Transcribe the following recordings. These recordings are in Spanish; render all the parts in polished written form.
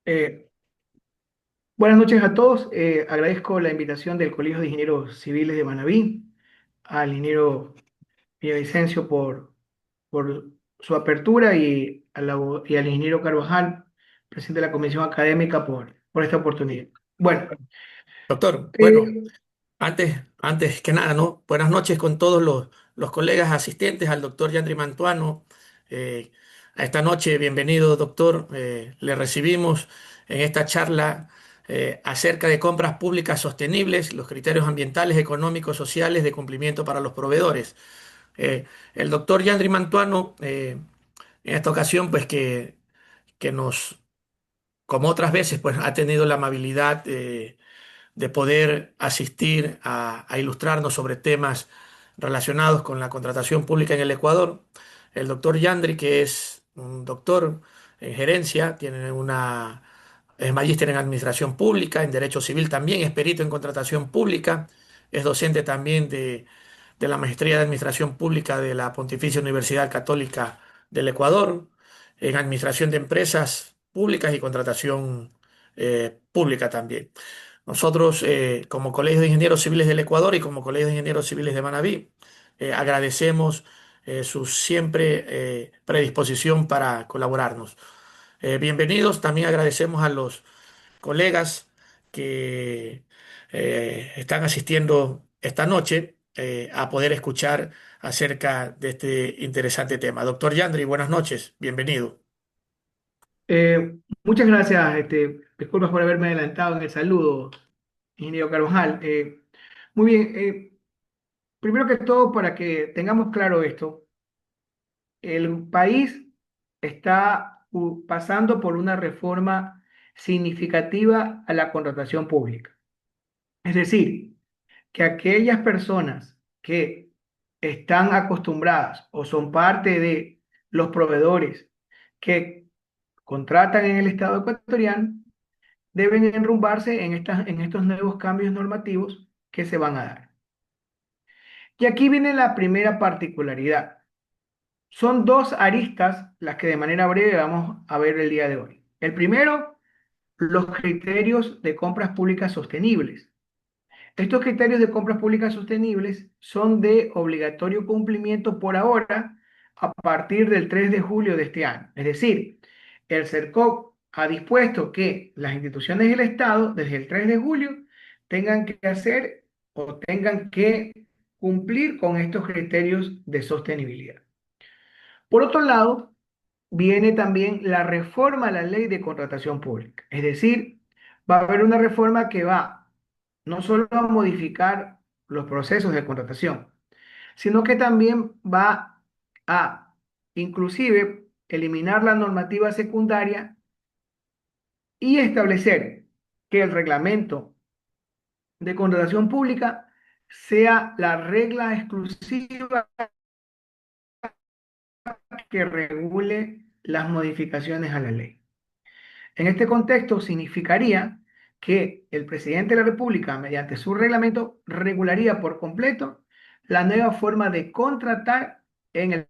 Eh, Buenas noches a todos. Agradezco la invitación del Colegio de Ingenieros Civiles de Manabí, al ingeniero Villavicencio por su apertura y al ingeniero Carvajal, presidente de la Comisión Académica, por esta oportunidad. Bueno, Doctor, bueno, eh, antes que nada, ¿no? Buenas noches con todos los colegas asistentes, al doctor Yandri Mantuano. Eh, a esta noche, bienvenido, doctor. Le recibimos en esta charla acerca de compras públicas sostenibles, los criterios ambientales, económicos, sociales de cumplimiento para los proveedores. Eh, el doctor Yandri Mantuano, en esta ocasión, pues que nos, como otras veces, pues ha tenido la amabilidad de poder asistir a ilustrarnos sobre temas relacionados con la contratación pública en el Ecuador. El doctor Yandri, que es un doctor en gerencia, es magíster en administración pública, en derecho civil también, es perito en contratación pública, es docente también de la maestría de administración pública de la Pontificia Universidad Católica del Ecuador, en administración de empresas públicas y contratación pública también. Nosotros, como Colegio de Ingenieros Civiles del Ecuador y como Colegio de Ingenieros Civiles de Manabí, agradecemos su siempre predisposición para colaborarnos. Bienvenidos, también agradecemos a los colegas que están asistiendo esta noche a poder escuchar acerca de este interesante tema. Doctor Yandri, buenas noches, bienvenido. muchas gracias. Disculpas por haberme adelantado en el saludo, ingeniero Carvajal. Muy bien. Primero que todo, para que tengamos claro esto. El país está pasando por una reforma significativa a la contratación pública. Es decir, que aquellas personas que están acostumbradas o son parte de los proveedores que contratan en el Estado ecuatoriano deben enrumbarse en estos nuevos cambios normativos que se van a dar. Y aquí viene la primera particularidad. Son dos aristas las que de manera breve vamos a ver el día de hoy. El primero, los criterios de compras públicas sostenibles. Estos criterios de compras públicas sostenibles son de obligatorio cumplimiento por ahora a partir del 3 de julio de este año. Es decir, el CERCOP ha dispuesto que las instituciones del Estado desde el 3 de julio tengan que hacer o tengan que cumplir con estos criterios de sostenibilidad. Por otro lado, viene también la reforma a la ley de contratación pública. Es decir, va a haber una reforma que va no solo a modificar los procesos de contratación, sino que también va a inclusive eliminar la normativa secundaria y establecer que el reglamento de contratación pública sea la regla exclusiva que regule las modificaciones a la ley. En este contexto, significaría que el presidente de la República, mediante su reglamento, regularía por completo la nueva forma de contratar en el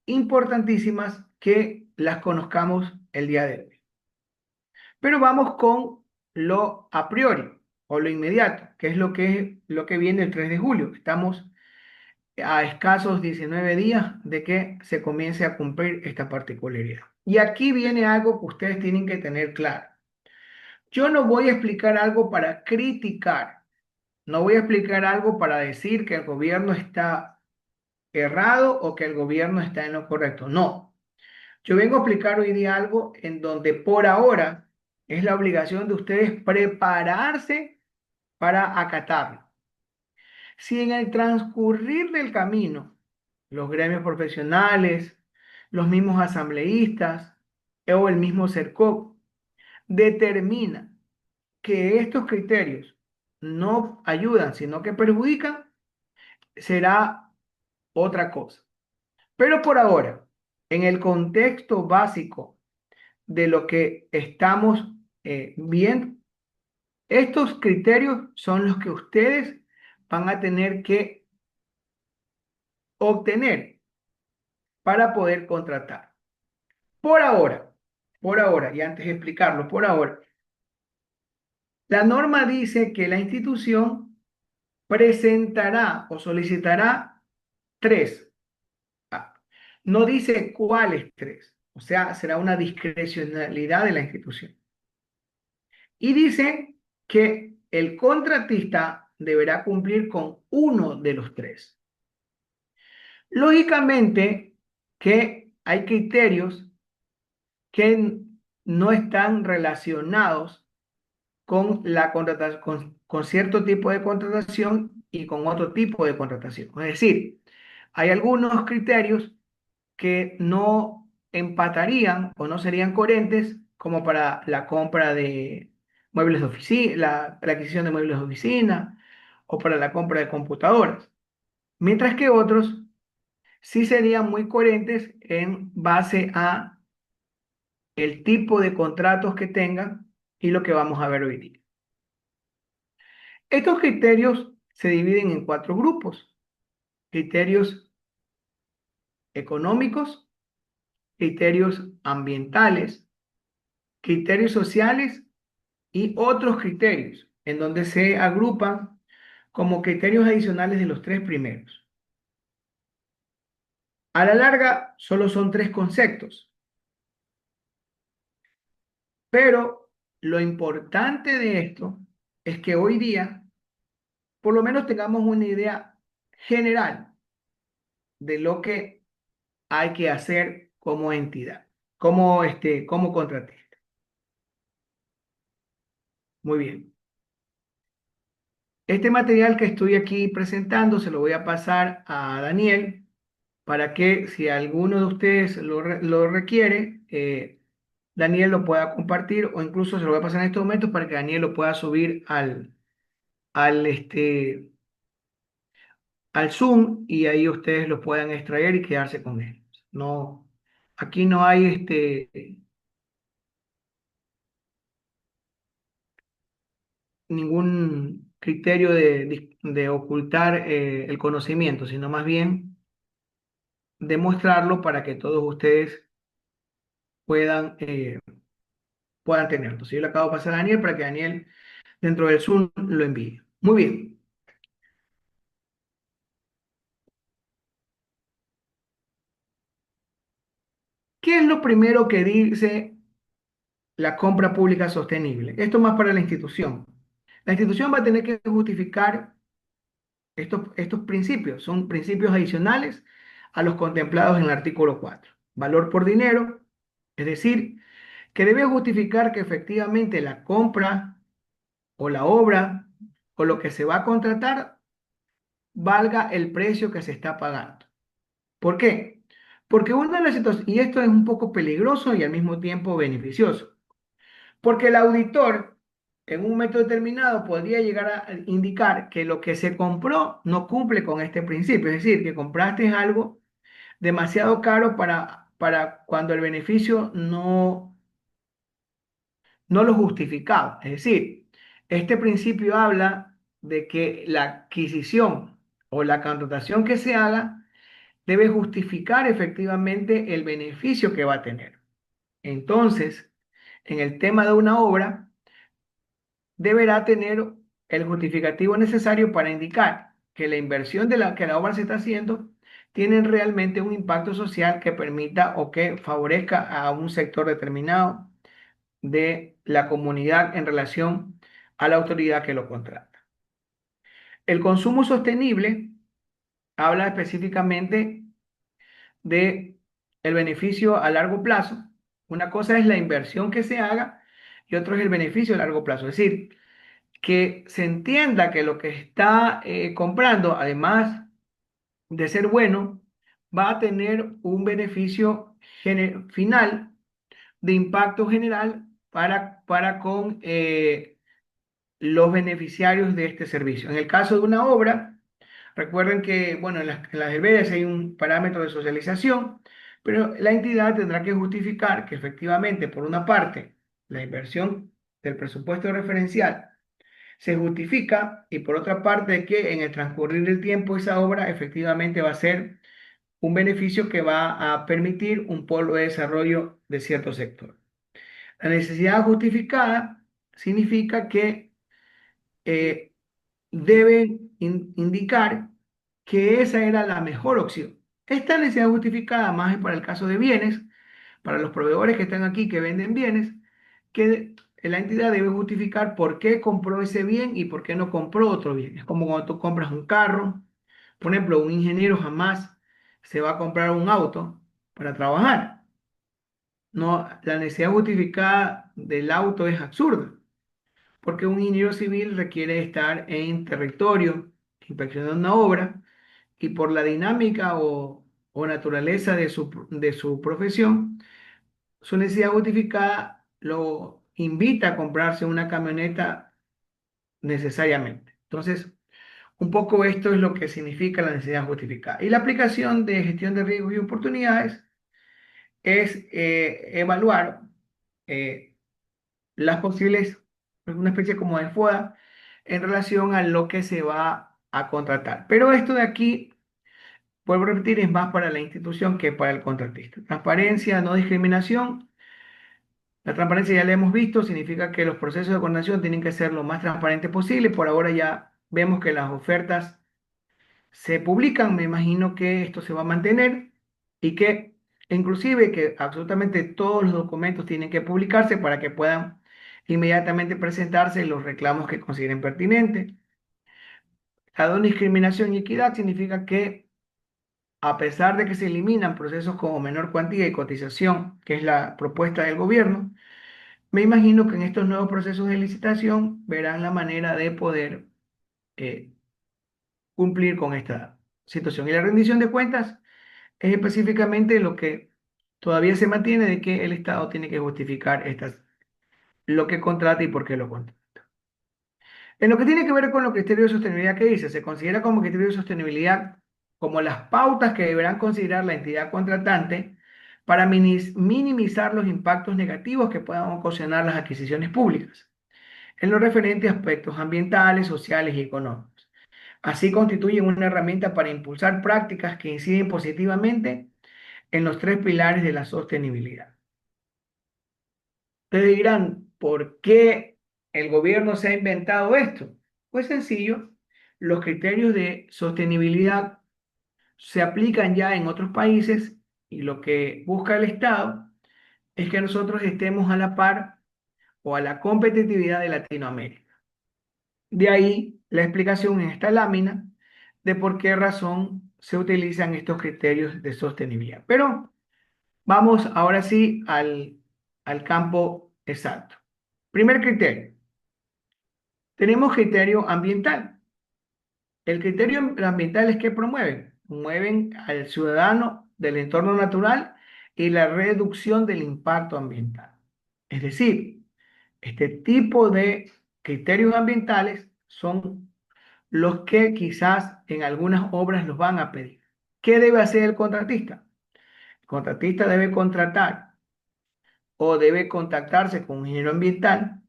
importantísimas que las conozcamos el día de hoy. Pero vamos con lo a priori o lo inmediato, que es lo que viene el 3 de julio. Estamos a escasos 19 días de que se comience a cumplir esta particularidad. Y aquí viene algo que ustedes tienen que tener claro. Yo no voy a explicar algo para criticar, no voy a explicar algo para decir que el gobierno está errado o que el gobierno está en lo correcto. No, yo vengo a explicar hoy día algo en donde por ahora es la obligación de ustedes prepararse para acatarlo. Si en el transcurrir del camino los gremios profesionales, los mismos asambleístas o el mismo CERCOP determina que estos criterios no ayudan, sino que perjudican, será otra cosa. Pero por ahora, en el contexto básico de lo que estamos viendo, estos criterios son los que ustedes van a tener que obtener para poder contratar. Por ahora, por ahora, y antes de explicarlo, por ahora, la norma dice que la institución presentará o solicitará tres. Ah, no dice cuáles tres, o sea, será una discrecionalidad de la institución. Y dice que el contratista deberá cumplir con uno de los tres. Lógicamente que hay criterios que no están relacionados con la contratación, con cierto tipo de contratación y con otro tipo de contratación. Es decir, hay algunos criterios que no empatarían o no serían coherentes como para la compra de muebles de oficina, la adquisición de muebles de oficina o para la compra de computadoras, mientras que otros sí serían muy coherentes en base a el tipo de contratos que tengan y lo que vamos a ver hoy día. Estos criterios se dividen en cuatro grupos: criterios económicos, criterios ambientales, criterios sociales y otros criterios, en donde se agrupan como criterios adicionales de los tres primeros. A la larga, solo son tres conceptos, pero lo importante de esto es que hoy día, por lo menos tengamos una idea general de lo que hay que hacer como entidad, como contratista. Muy bien. Este material que estoy aquí presentando se lo voy a pasar a Daniel para que si alguno de ustedes lo requiere, Daniel lo pueda compartir o incluso se lo voy a pasar en estos momentos para que Daniel lo pueda subir al Zoom y ahí ustedes lo puedan extraer y quedarse con él. No, aquí no hay ningún criterio de ocultar el conocimiento, sino más bien demostrarlo para que todos ustedes puedan tenerlo. Entonces yo le acabo de pasar a Daniel para que Daniel dentro del Zoom lo envíe. Muy bien. ¿Qué es lo primero que dice la compra pública sostenible? Esto más para la institución. La institución va a tener que justificar estos principios. Son principios adicionales a los contemplados en el artículo 4. Valor por dinero, es decir, que debe justificar que efectivamente la compra o la obra o lo que se va a contratar valga el precio que se está pagando. ¿Por qué? Porque una de las situaciones, y esto es un poco peligroso y al mismo tiempo beneficioso, porque el auditor en un momento determinado podría llegar a indicar que lo que se compró no cumple con este principio, es decir, que compraste algo demasiado caro para cuando el beneficio no lo justificaba. Es decir, este principio habla de que la adquisición o la contratación que se haga debe justificar efectivamente el beneficio que va a tener. Entonces, en el tema de una obra, deberá tener el justificativo necesario para indicar que la inversión de que la obra se está haciendo tiene realmente un impacto social que permita o que favorezca a un sector determinado de la comunidad en relación a la autoridad que lo contrata. El consumo sostenible habla específicamente de el beneficio a largo plazo. Una cosa es la inversión que se haga y otro es el beneficio a largo plazo. Es decir, que se entienda que lo que está comprando, además de ser bueno, va a tener un beneficio final de impacto general para con los beneficiarios de este servicio. En el caso de una obra, recuerden que, bueno, en las herberas hay un parámetro de socialización, pero la entidad tendrá que justificar que efectivamente, por una parte, la inversión del presupuesto referencial se justifica y por otra parte que en el transcurrir del tiempo esa obra efectivamente va a ser un beneficio que va a permitir un polo de desarrollo de cierto sector. La necesidad justificada significa que eh, deben indicar que esa era la mejor opción. Esta necesidad justificada, más es para el caso de bienes, para los proveedores que están aquí que venden bienes, que la entidad debe justificar por qué compró ese bien y por qué no compró otro bien. Es como cuando tú compras un carro. Por ejemplo, un ingeniero jamás se va a comprar un auto para trabajar. No, la necesidad justificada del auto es absurda, porque un ingeniero civil requiere estar en territorio, inspeccionando una obra, y por la dinámica o naturaleza de su profesión, su necesidad justificada lo invita a comprarse una camioneta necesariamente. Entonces, un poco esto es lo que significa la necesidad justificada. Y la aplicación de gestión de riesgos y oportunidades es evaluar eh, las posibles, una especie como de FODA en relación a lo que se va a contratar. Pero esto de aquí, vuelvo a repetir, es más para la institución que para el contratista. Transparencia, no discriminación. La transparencia ya la hemos visto, significa que los procesos de contratación tienen que ser lo más transparentes posible. Por ahora ya vemos que las ofertas se publican, me imagino que esto se va a mantener y que inclusive que absolutamente todos los documentos tienen que publicarse para que puedan inmediatamente presentarse los reclamos que consideren pertinentes. La no discriminación y equidad significa que a pesar de que se eliminan procesos como menor cuantía y cotización, que es la propuesta del gobierno, me imagino que en estos nuevos procesos de licitación verán la manera de poder eh, cumplir con esta situación. Y la rendición de cuentas es específicamente lo que todavía se mantiene de que el Estado tiene que justificar lo que contrata y por qué lo contrata. En lo que tiene que ver con los criterios de sostenibilidad que dice, se considera como criterio de sostenibilidad como las pautas que deberán considerar la entidad contratante para minimizar los impactos negativos que puedan ocasionar las adquisiciones públicas en lo referente a aspectos ambientales, sociales y económicos. Así constituyen una herramienta para impulsar prácticas que inciden positivamente en los tres pilares de la sostenibilidad. Ustedes dirán, ¿por qué el gobierno se ha inventado esto? Pues sencillo, los criterios de sostenibilidad se aplican ya en otros países y lo que busca el Estado es que nosotros estemos a la par o a la competitividad de Latinoamérica. De ahí la explicación en esta lámina de por qué razón se utilizan estos criterios de sostenibilidad. Pero vamos ahora sí al campo exacto. Primer criterio. Tenemos criterio ambiental. El criterio ambiental es que promueven. Promueven al ciudadano del entorno natural y la reducción del impacto ambiental. Es decir, este tipo de criterios ambientales son los que quizás en algunas obras los van a pedir. ¿Qué debe hacer el contratista? El contratista debe contratar o debe contactarse con un ingeniero ambiental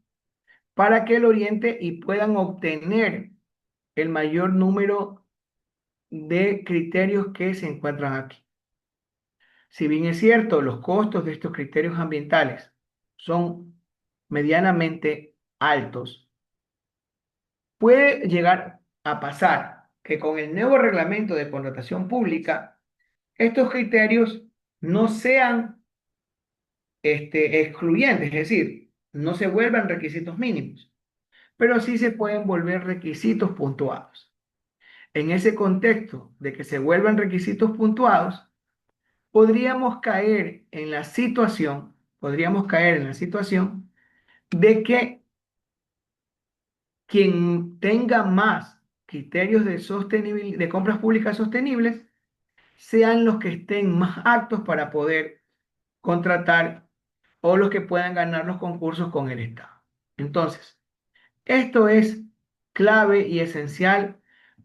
para que lo oriente y puedan obtener el mayor número de criterios que se encuentran aquí. Si bien es cierto, los costos de estos criterios ambientales son medianamente altos, puede llegar a pasar que con el nuevo reglamento de contratación pública, estos criterios no sean excluyentes, es decir, no se vuelvan requisitos mínimos, pero sí se pueden volver requisitos puntuados. En ese contexto de que se vuelvan requisitos puntuados, podríamos caer en la situación de que quien tenga más criterios de sostenibilidad, de compras públicas sostenibles, sean los que estén más aptos para poder contratar o los que puedan ganar los concursos con el Estado. Entonces, esto es clave y esencial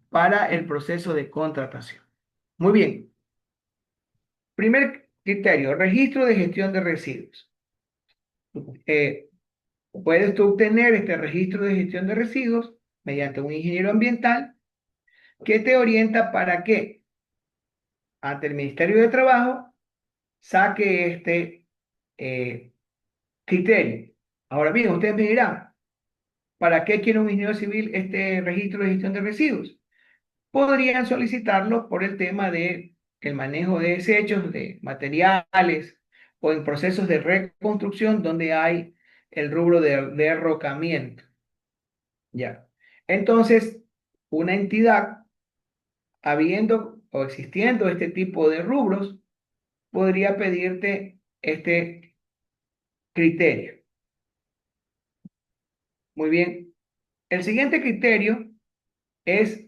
para el proceso de contratación. Muy bien. Primer criterio, registro de gestión de residuos. Eh, Puedes tú obtener este registro de gestión de residuos mediante un ingeniero ambiental que te orienta para qué. ante el Ministerio de Trabajo saque este eh, criterio. Ahora bien, ustedes me dirán, ¿para qué quiere un ingeniero civil este registro de gestión de residuos? Podrían solicitarlo por el tema de el manejo de desechos, de materiales o en procesos de reconstrucción donde hay el rubro de derrocamiento. Ya. Entonces, una entidad, habiendo o existiendo este tipo de rubros, podría pedirte este criterio. Muy bien. El siguiente criterio es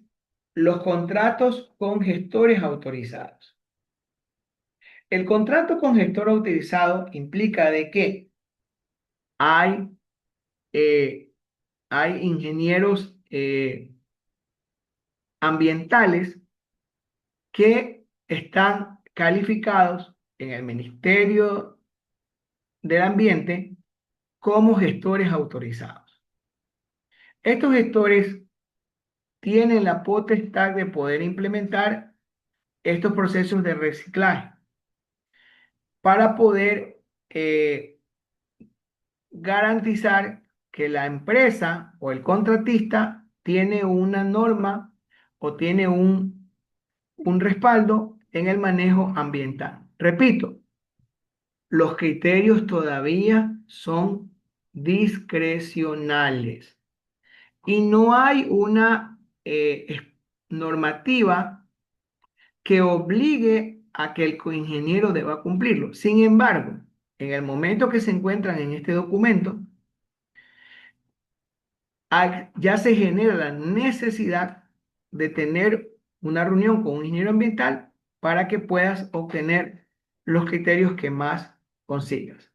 los contratos con gestores autorizados. El contrato con gestor autorizado implica de que hay, eh, hay ingenieros ambientales que están calificados en el Ministerio del Ambiente como gestores autorizados. Estos gestores tienen la potestad de poder implementar estos procesos de reciclaje para poder garantizar que la empresa o el contratista tiene una norma o tiene un respaldo en el manejo ambiental. Repito, los criterios todavía son discrecionales y no hay una normativa que obligue a que el coingeniero deba cumplirlo. Sin embargo, en el momento que se encuentran en este documento, ya se genera la necesidad de tener una reunión con un ingeniero ambiental para que puedas obtener los criterios que más consigas.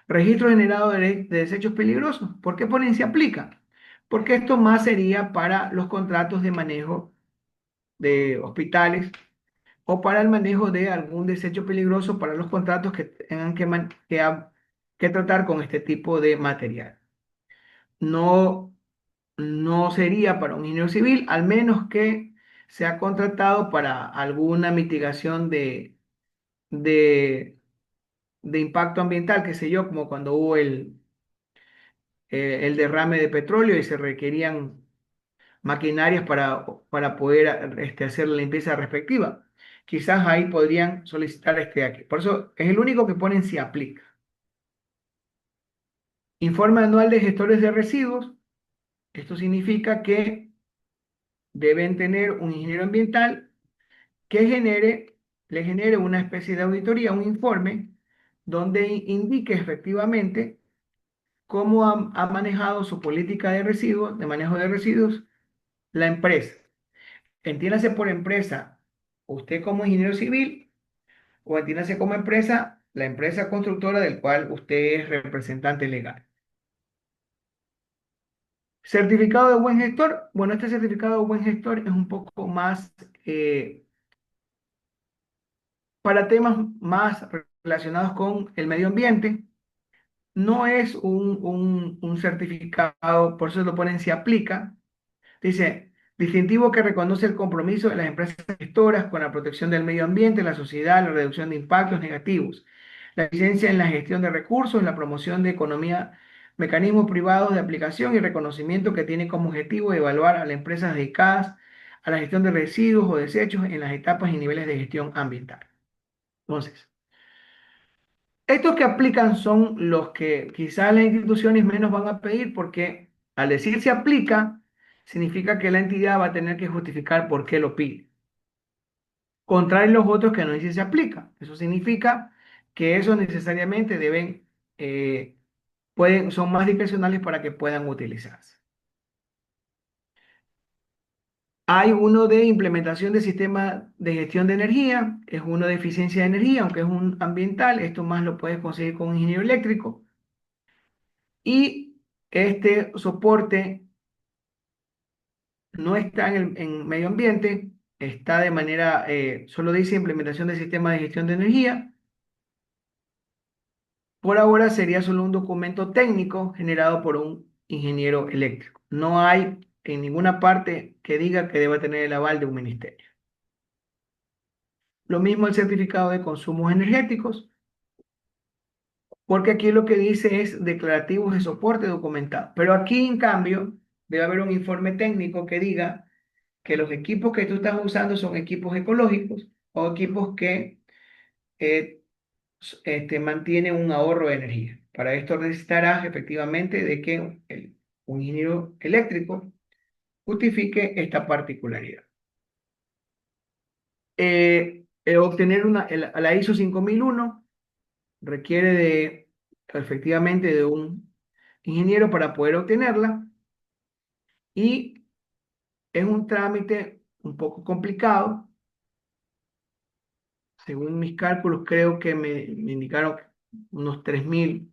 Registro generado de desechos peligrosos. ¿Por qué ponen se aplica? Porque esto más sería para los contratos de manejo de hospitales o para el manejo de algún desecho peligroso para los contratos que tengan que tratar con este tipo de material. No, no sería para un ingeniero civil, al menos que sea contratado para alguna mitigación de, de impacto ambiental, qué sé yo, como cuando hubo el derrame de petróleo y se requerían maquinarias para poder hacer la limpieza respectiva. Quizás ahí podrían solicitar este aquí. Por eso es el único que ponen si aplica. Informe anual de gestores de residuos. Esto significa que deben tener un ingeniero ambiental que le genere una especie de auditoría, un informe, donde indique efectivamente cómo ha manejado su política de residuos, de manejo de residuos, la empresa. Entiéndase por empresa, usted como ingeniero civil, o entiéndase como empresa, la empresa constructora del cual usted es representante legal. Certificado de buen gestor. Bueno, este certificado de buen gestor es un poco más para temas más relacionados con el medio ambiente. No es un certificado, por eso lo ponen si aplica. Dice, distintivo que reconoce el compromiso de las empresas gestoras con la protección del medio ambiente, la sociedad, la reducción de impactos negativos, la eficiencia en la gestión de recursos, la promoción de economía, mecanismos privados de aplicación y reconocimiento que tiene como objetivo evaluar a las empresas dedicadas a la gestión de residuos o desechos en las etapas y niveles de gestión ambiental. Entonces, estos que aplican son los que quizás las instituciones menos van a pedir porque al decir se aplica, significa que la entidad va a tener que justificar por qué lo pide. Contrario los otros que no dicen se aplica. Eso significa que esos necesariamente eh, son más discrecionales para que puedan utilizarse. Hay uno de implementación de sistema de gestión de energía, es uno de eficiencia de energía, aunque es un ambiental, esto más lo puedes conseguir con un ingeniero eléctrico. Y este soporte no está en medio ambiente, está de manera, solo dice implementación del sistema de gestión de energía. Por ahora sería solo un documento técnico generado por un ingeniero eléctrico. No hay en ninguna parte que diga que deba tener el aval de un ministerio. Lo mismo el certificado de consumos energéticos, porque aquí lo que dice es declarativos de soporte documentado. Pero aquí, en cambio, debe haber un informe técnico que diga que los equipos que tú estás usando son equipos ecológicos o equipos que eh, mantienen un ahorro de energía. Para esto necesitarás efectivamente de que un ingeniero eléctrico justifique esta particularidad. Obtener la ISO 5001 requiere efectivamente de un ingeniero para poder obtenerla y es un trámite un poco complicado. Según mis cálculos, creo que me indicaron que unos 3.000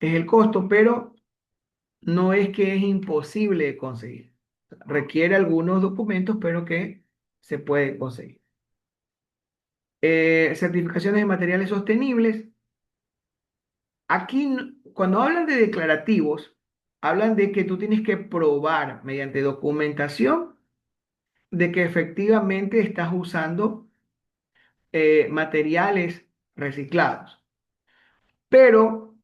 es el costo, pero no es que es imposible de conseguir. Requiere algunos documentos, pero que se puede conseguir. Certificaciones de materiales sostenibles. Aquí, cuando hablan de declarativos, hablan de que tú tienes que probar mediante documentación de que efectivamente estás usando materiales reciclados. Pero,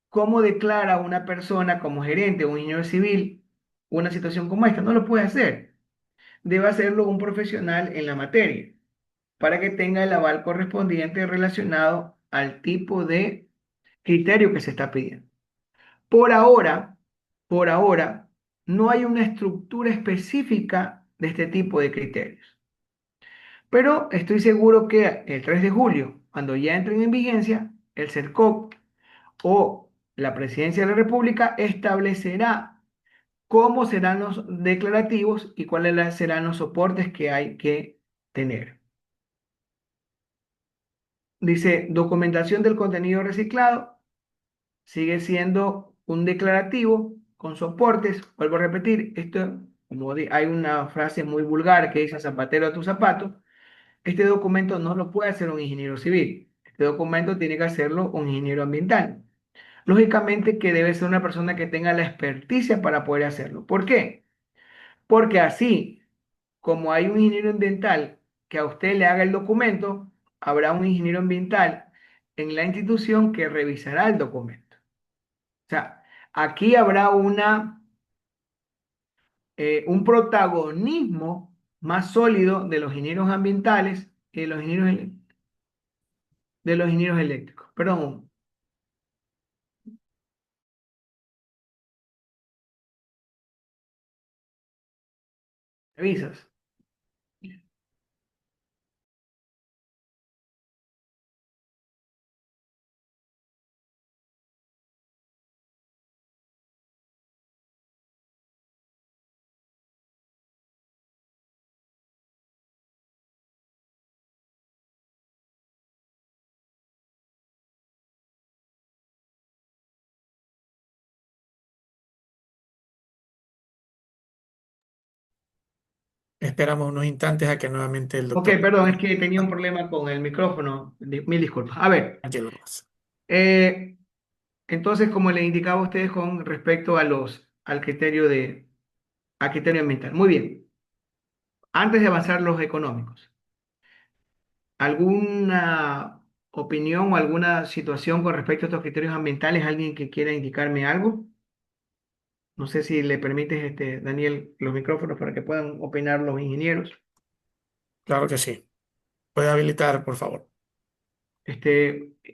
¿cómo declara una persona como gerente o un ingeniero civil una situación como esta? No lo puede hacer. Debe hacerlo un profesional en la materia para que tenga el aval correspondiente relacionado al tipo de criterio que se está pidiendo. Por ahora, por ahora, no hay una estructura específica de este tipo de criterios. Pero estoy seguro que el 3 de julio, cuando ya entren en vigencia, el CERCOP o la Presidencia de la República establecerá cómo serán los declarativos y cuáles serán los soportes que hay que tener. Dice, documentación del contenido reciclado, sigue siendo un declarativo con soportes. Vuelvo a repetir, esto, como hay una frase muy vulgar que dice zapatero a tu zapato, este documento no lo puede hacer un ingeniero civil. Este documento tiene que hacerlo un ingeniero ambiental. Lógicamente que debe ser una persona que tenga la experticia para poder hacerlo. ¿Por qué? Porque así como hay un ingeniero ambiental que a usted le haga el documento, habrá un ingeniero ambiental en la institución que revisará el documento. O sea, aquí habrá un protagonismo más sólido de los ingenieros ambientales que de los ingenieros eléctricos. Perdón, ¿me avisas? Esperamos unos instantes a que nuevamente el Ok, doctor. perdón, es que tenía un problema con el micrófono. Mil disculpas. A ver, Tranquilo nomás. eh, entonces, como le indicaba a ustedes con respecto al criterio ambiental. Muy bien. Antes de avanzar los económicos, ¿alguna opinión o alguna situación con respecto a estos criterios ambientales? ¿Alguien que quiera indicarme algo? No sé si le permites, Daniel, los micrófonos para que puedan opinar los ingenieros. Claro que sí. Puede habilitar, por favor.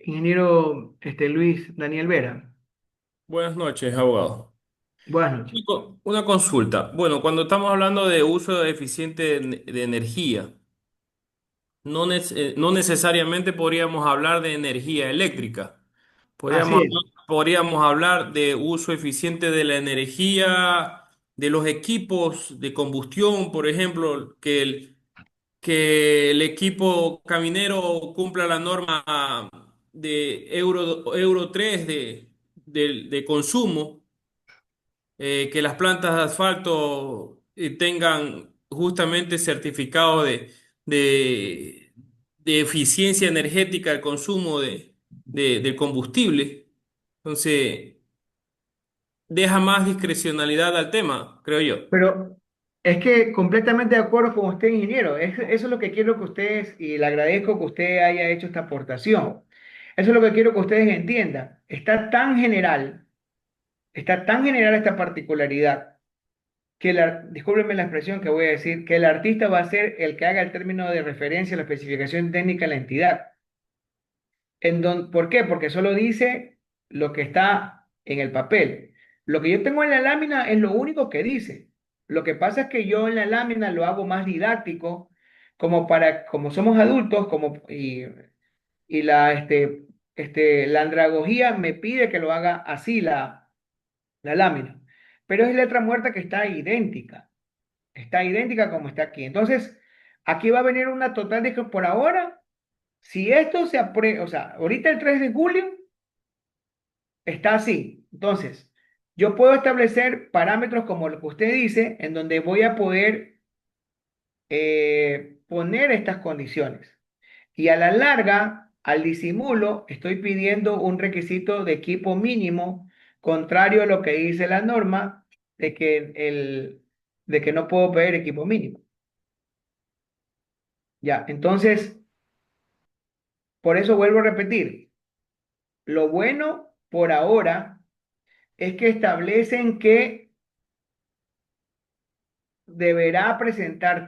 Ingeniero, Luis Daniel Vera, Buenas noches, abogado. buenas noches. Una consulta. Bueno, cuando estamos hablando de uso eficiente de energía, no necesariamente podríamos hablar de energía eléctrica. Así es. Podríamos hablar de uso eficiente de la energía, de los equipos de combustión, por ejemplo, que el equipo caminero cumpla la norma de Euro 3 de consumo, que las plantas de asfalto tengan justamente certificado de, de eficiencia energética del consumo del combustible. Entonces, deja más discrecionalidad al tema, creo yo. Pero Es que completamente de acuerdo con usted, ingeniero. Eso es lo que quiero que ustedes, y le agradezco que usted haya hecho esta aportación. Eso es lo que quiero que ustedes entiendan. Está tan general esta particularidad que discúlpenme la expresión que voy a decir, que el artista va a ser el que haga el término de referencia a la especificación técnica de la entidad. ¿Por qué? Porque solo dice lo que está en el papel. Lo que yo tengo en la lámina es lo único que dice. Lo que pasa es que yo en la lámina lo hago más didáctico, como somos adultos, la andragogía me pide que lo haga así la lámina. Pero es letra muerta que está idéntica como está aquí. Entonces, aquí va a venir una total de que por ahora, si esto se aprueba, o sea, ahorita el 3 de julio está así. Entonces, yo puedo establecer parámetros como lo que usted dice, en donde voy a poder poner estas condiciones. Y a la larga, al disimulo, estoy pidiendo un requisito de equipo mínimo, contrario a lo que dice la norma de que no puedo pedir equipo mínimo. Ya, entonces, por eso vuelvo a repetir, lo bueno por ahora es que establecen que deberá presentar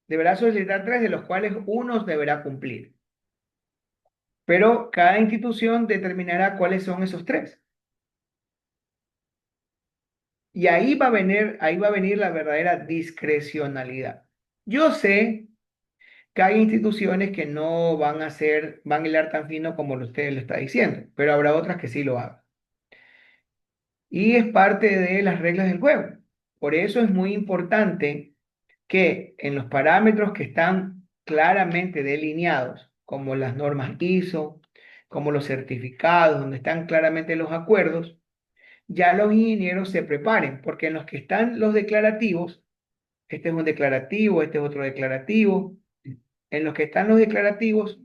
deberá solicitar tres, de los cuales uno deberá cumplir. Pero cada institución determinará cuáles son esos tres. Y ahí va a venir la verdadera discrecionalidad. Yo sé que hay instituciones que no van a hilar tan fino como usted lo está diciendo, pero habrá otras que sí lo hagan. Y es parte de las reglas del juego. Por eso es muy importante que en los parámetros que están claramente delineados, como las normas ISO, como los certificados, donde están claramente los acuerdos, ya los ingenieros se preparen, porque en los que están los declarativos, este es un declarativo, este es otro declarativo, en los que están los declarativos,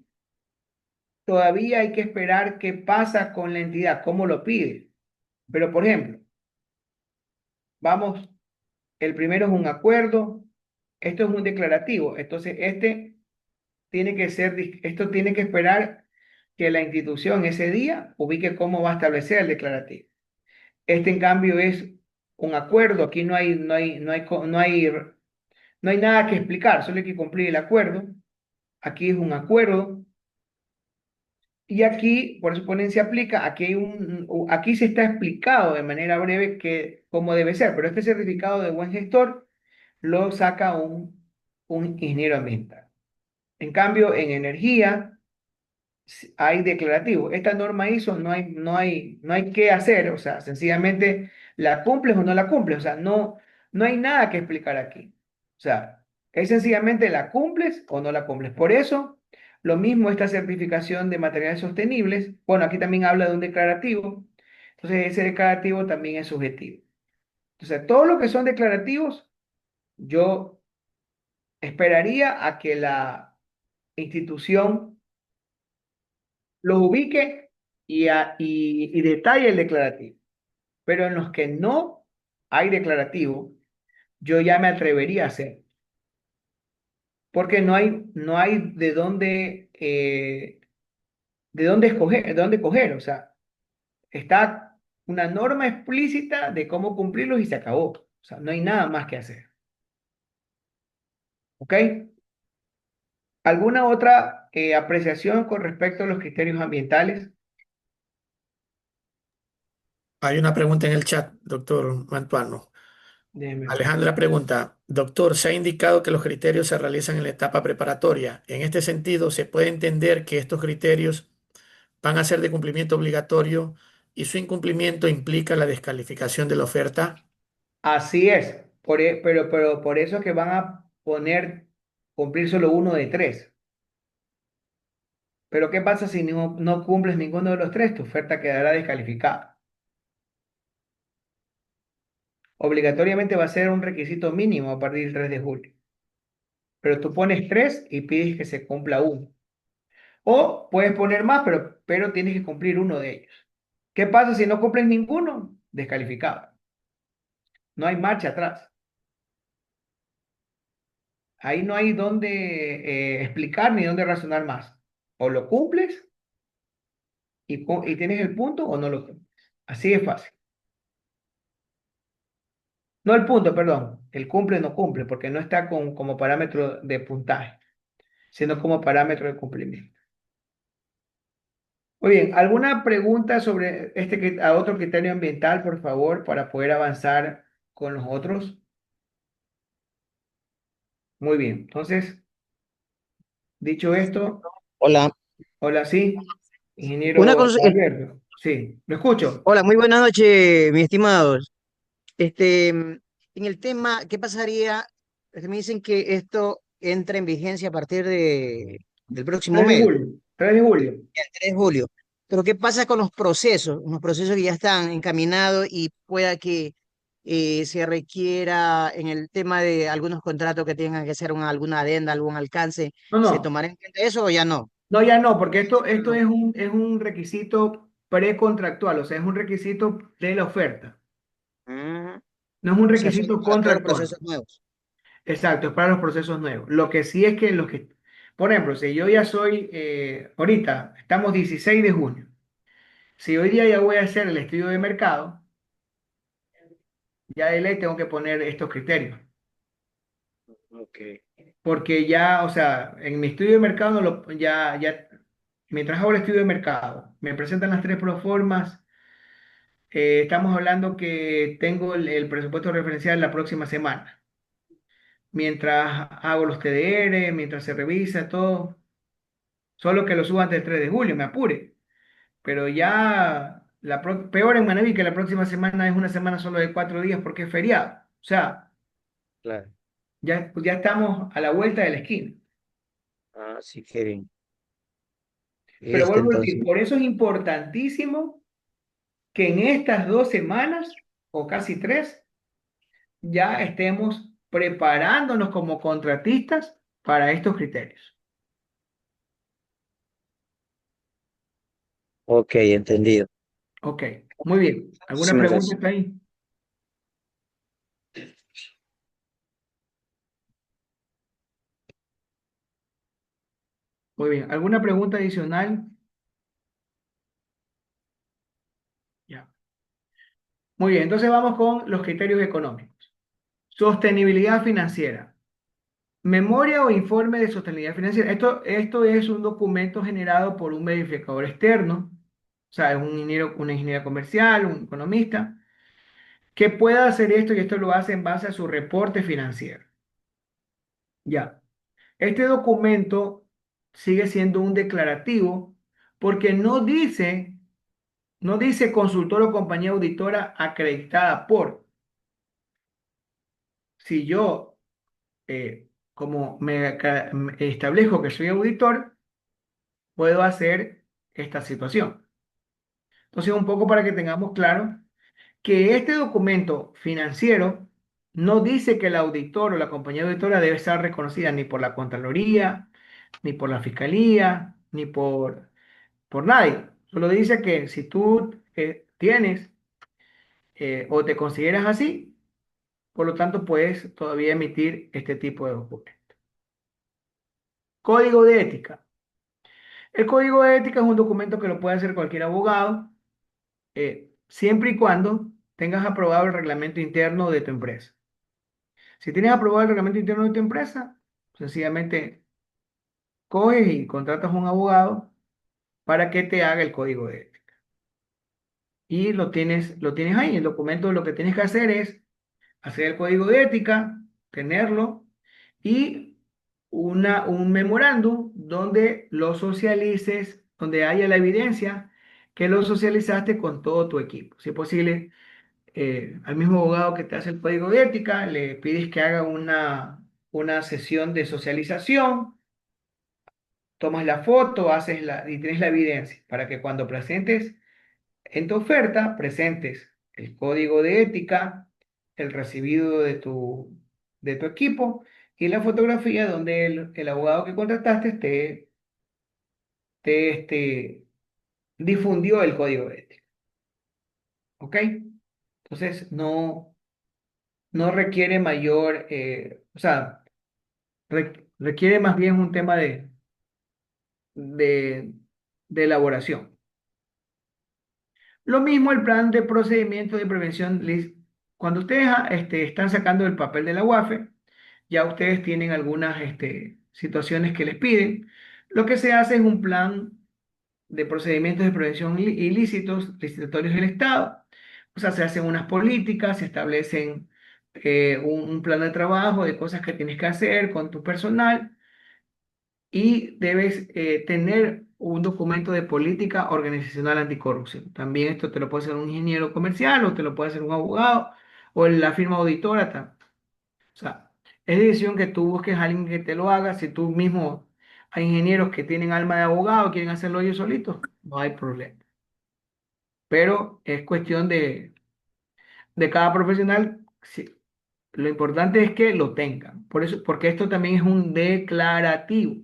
todavía hay que esperar qué pasa con la entidad, cómo lo pide. Pero, por ejemplo, vamos, el primero es un acuerdo, esto es un declarativo, entonces esto tiene que esperar que la institución ese día ubique cómo va a establecer el declarativo. Este, en cambio, es un acuerdo, aquí no hay nada que explicar, solo hay que cumplir el acuerdo. Aquí es un acuerdo. Y aquí, por eso ponen se aplica, aquí se está explicado de manera breve cómo debe ser, pero este certificado de buen gestor lo saca un ingeniero ambiental. En cambio, en energía hay declarativo. Esta norma ISO no hay qué hacer, o sea, sencillamente la cumples o no la cumples, o sea, no hay nada que explicar aquí. O sea, es sencillamente la cumples o no la cumples. Por eso, lo mismo esta certificación de materiales sostenibles, bueno, aquí también habla de un declarativo, entonces ese declarativo también es subjetivo. Entonces, todo lo que son declarativos, yo esperaría a que la institución los ubique y detalle el declarativo. Pero en los que no hay declarativo, yo ya me atrevería a hacer, porque no hay de dónde escoger, de dónde coger. O sea, está una norma explícita de cómo cumplirlos y se acabó. O sea, no hay nada más que hacer. ¿Ok? ¿Alguna otra apreciación con respecto a los criterios ambientales? Hay una pregunta en el chat, doctor Mantuano. Déjeme ver. Alejandra pregunta, doctor, se ha indicado que los criterios se realizan en la etapa preparatoria. En este sentido, ¿se puede entender que estos criterios van a ser de cumplimiento obligatorio y su incumplimiento implica la descalificación de la oferta? Así es, pero por eso es que van a cumplir solo uno de tres. Pero ¿qué pasa si no cumples ninguno de los tres? Tu oferta quedará descalificada. Obligatoriamente va a ser un requisito mínimo a partir del 3 de julio. Pero tú pones tres y pides que se cumpla uno. O puedes poner más, pero tienes que cumplir uno de ellos. ¿Qué pasa si no cumples ninguno? Descalificado. No hay marcha atrás. Ahí no hay dónde explicar ni dónde razonar más. O lo cumples y tienes el punto o no lo cumples. Así es fácil. No el punto, perdón. El cumple o no cumple, porque no está como parámetro de puntaje, sino como parámetro de cumplimiento. Muy bien, ¿alguna pregunta sobre a otro criterio ambiental, por favor, para poder avanzar con los otros? Muy bien, entonces, dicho esto, Hola, hola, sí, una ingeniero cosa, Alberto, sí, lo escucho. hola, muy buenas noches, mis estimados. En el tema, ¿qué pasaría? Me dicen que esto entra en vigencia a partir del próximo 3 de mes, julio, 3 de julio. el 3 de julio. Pero ¿qué pasa con los procesos que ya están encaminados y pueda que se requiera en el tema de algunos contratos que tengan que hacer alguna adenda, algún alcance, No, ¿se no, tomará en cuenta eso o ya no? no, ya no, porque esto No. es un requisito precontractual, o sea, es un requisito de la oferta, Mm, no es un o sea, solo requisito para todos los contractual. procesos nuevos. Exacto, es para los procesos nuevos. Lo que sí es que por ejemplo, si yo ya soy, ahorita estamos 16 de junio, si hoy día ya voy a hacer el estudio de mercado, ya de ley tengo que poner estos criterios, Ok, porque ya, o sea, en mi estudio de mercado, mientras hago el estudio de mercado, me presentan las tres proformas, estamos hablando que tengo el presupuesto referencial la próxima semana, mientras hago los TDR, mientras se revisa todo. Solo que lo suba antes del 3 de julio, me apure. Pero ya, peor en Manaví que la próxima semana es una semana solo de 4 días porque es feriado. O sea, claro. ya estamos a la vuelta de la esquina. Ah, sí, qué bien. Pero Listo, vuelvo a entonces. decir, por eso es importantísimo que en estas 2 semanas, o casi 3, ya estemos preparándonos como contratistas para estos criterios. Ok, entendido. Ok, muy bien. ¿Alguna Muchísimas pregunta gracias. está ahí? Muy bien. ¿Alguna pregunta adicional? Ya. Muy bien, entonces vamos con los criterios económicos. Sostenibilidad financiera. Memoria o informe de sostenibilidad financiera. Esto es un documento generado por un verificador externo, o sea, es una ingeniera comercial, un economista, que pueda hacer esto y esto lo hace en base a su reporte financiero. Ya. Este documento sigue siendo un declarativo porque no dice consultor o compañía auditora acreditada por. Si yo como me establezco que soy auditor, puedo hacer esta situación. Entonces, un poco para que tengamos claro que este documento financiero no dice que el auditor o la compañía auditora debe estar reconocida ni por la Contraloría, ni por la Fiscalía, ni por nadie. Solo dice que si tú tienes o te consideras así, por lo tanto, puedes todavía emitir este tipo de documentos. Código de ética. El código de ética es un documento que lo puede hacer cualquier abogado, siempre y cuando tengas aprobado el reglamento interno de tu empresa. Si tienes aprobado el reglamento interno de tu empresa, sencillamente coges y contratas a un abogado para que te haga el código de ética. Y lo tienes ahí. El documento lo que tienes que hacer es hacer el código de ética, tenerlo y un memorándum donde lo socialices, donde haya la evidencia que lo socializaste con todo tu equipo. Si es posible, al mismo abogado que te hace el código de ética, le pides que haga una sesión de socialización, tomas la foto, y tienes la evidencia para que cuando presentes en tu oferta, presentes el código de ética, el recibido de tu equipo y la fotografía donde el abogado que contrataste te difundió el código de ética. ¿Ok? Entonces, no requiere mayor, o sea, requiere más bien un tema de, de elaboración. Lo mismo el plan de procedimiento de prevención. Cuando ustedes están sacando el papel de la UAFE, ya ustedes tienen algunas situaciones que les piden. Lo que se hace es un plan de procedimientos de prevención ilícitos, licitatorios del Estado. O sea, se hacen unas políticas, se establecen un plan de trabajo de cosas que tienes que hacer con tu personal y debes tener un documento de política organizacional anticorrupción. También esto te lo puede hacer un ingeniero comercial o te lo puede hacer un abogado o la firma auditora. O sea, es decisión que tú busques a alguien que te lo haga. Si tú mismo hay ingenieros que tienen alma de abogado, quieren hacerlo ellos solitos, no hay problema. Pero es cuestión de cada profesional. Lo importante es que lo tengan. Por eso, porque esto también es un declarativo.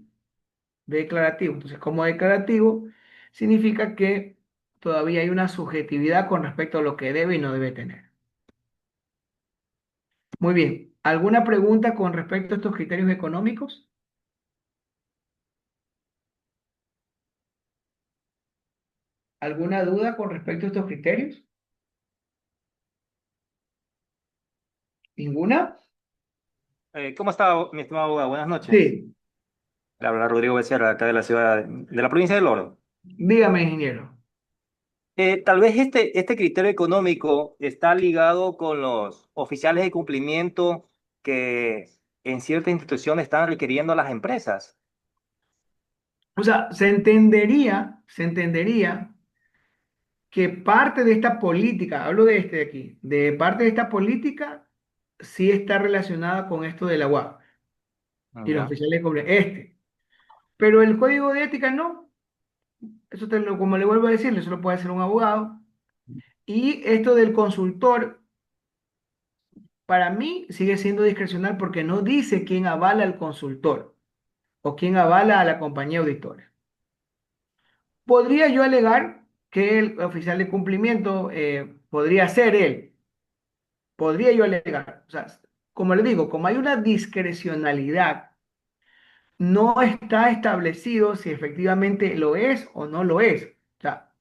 Declarativo. Entonces, como declarativo, significa que todavía hay una subjetividad con respecto a lo que debe y no debe tener. Muy bien. ¿Alguna pregunta con respecto a estos criterios económicos? ¿Alguna duda con respecto a estos criterios? ¿Ninguna? ¿Cómo está, mi estimado abogado? Buenas noches. Sí. Le habla Rodrigo Becerra, acá de la ciudad, de la provincia de Loro. Dígame, ingeniero. Tal vez este criterio económico está ligado con los oficiales de cumplimiento que en ciertas instituciones están requiriendo a las empresas. O sea, se entendería que parte de esta política, hablo de este de aquí, de parte de esta política sí está relacionada con esto de la UAP y los Ya. oficiales de pero el código de ética no. Eso como le vuelvo a decir, eso lo puede hacer un abogado. Y esto del consultor, para mí sigue siendo discrecional porque no dice quién avala al consultor o quién avala a la compañía auditora. Podría yo alegar que el oficial de cumplimiento podría ser él. Podría yo alegar. O sea, como le digo, como hay una discrecionalidad, no está establecido si efectivamente lo es o no lo es. O sea,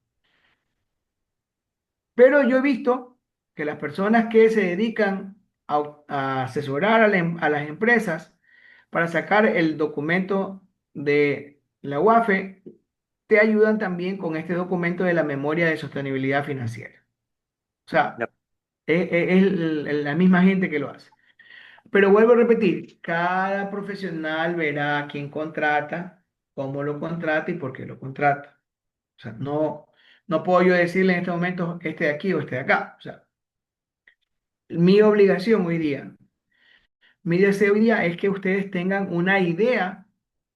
pero yo he visto que las personas que se dedican a asesorar a las empresas para sacar el documento de la UAFE, te ayudan también con este documento de la memoria de sostenibilidad financiera. O sea, Ya. es la misma gente que lo hace. Pero vuelvo a repetir, cada profesional verá a quién contrata, cómo lo contrata y por qué lo contrata. O sea, no puedo yo decirle en este momento este de aquí o este de acá. O sea, mi obligación hoy día, mi deseo hoy día es que ustedes tengan una idea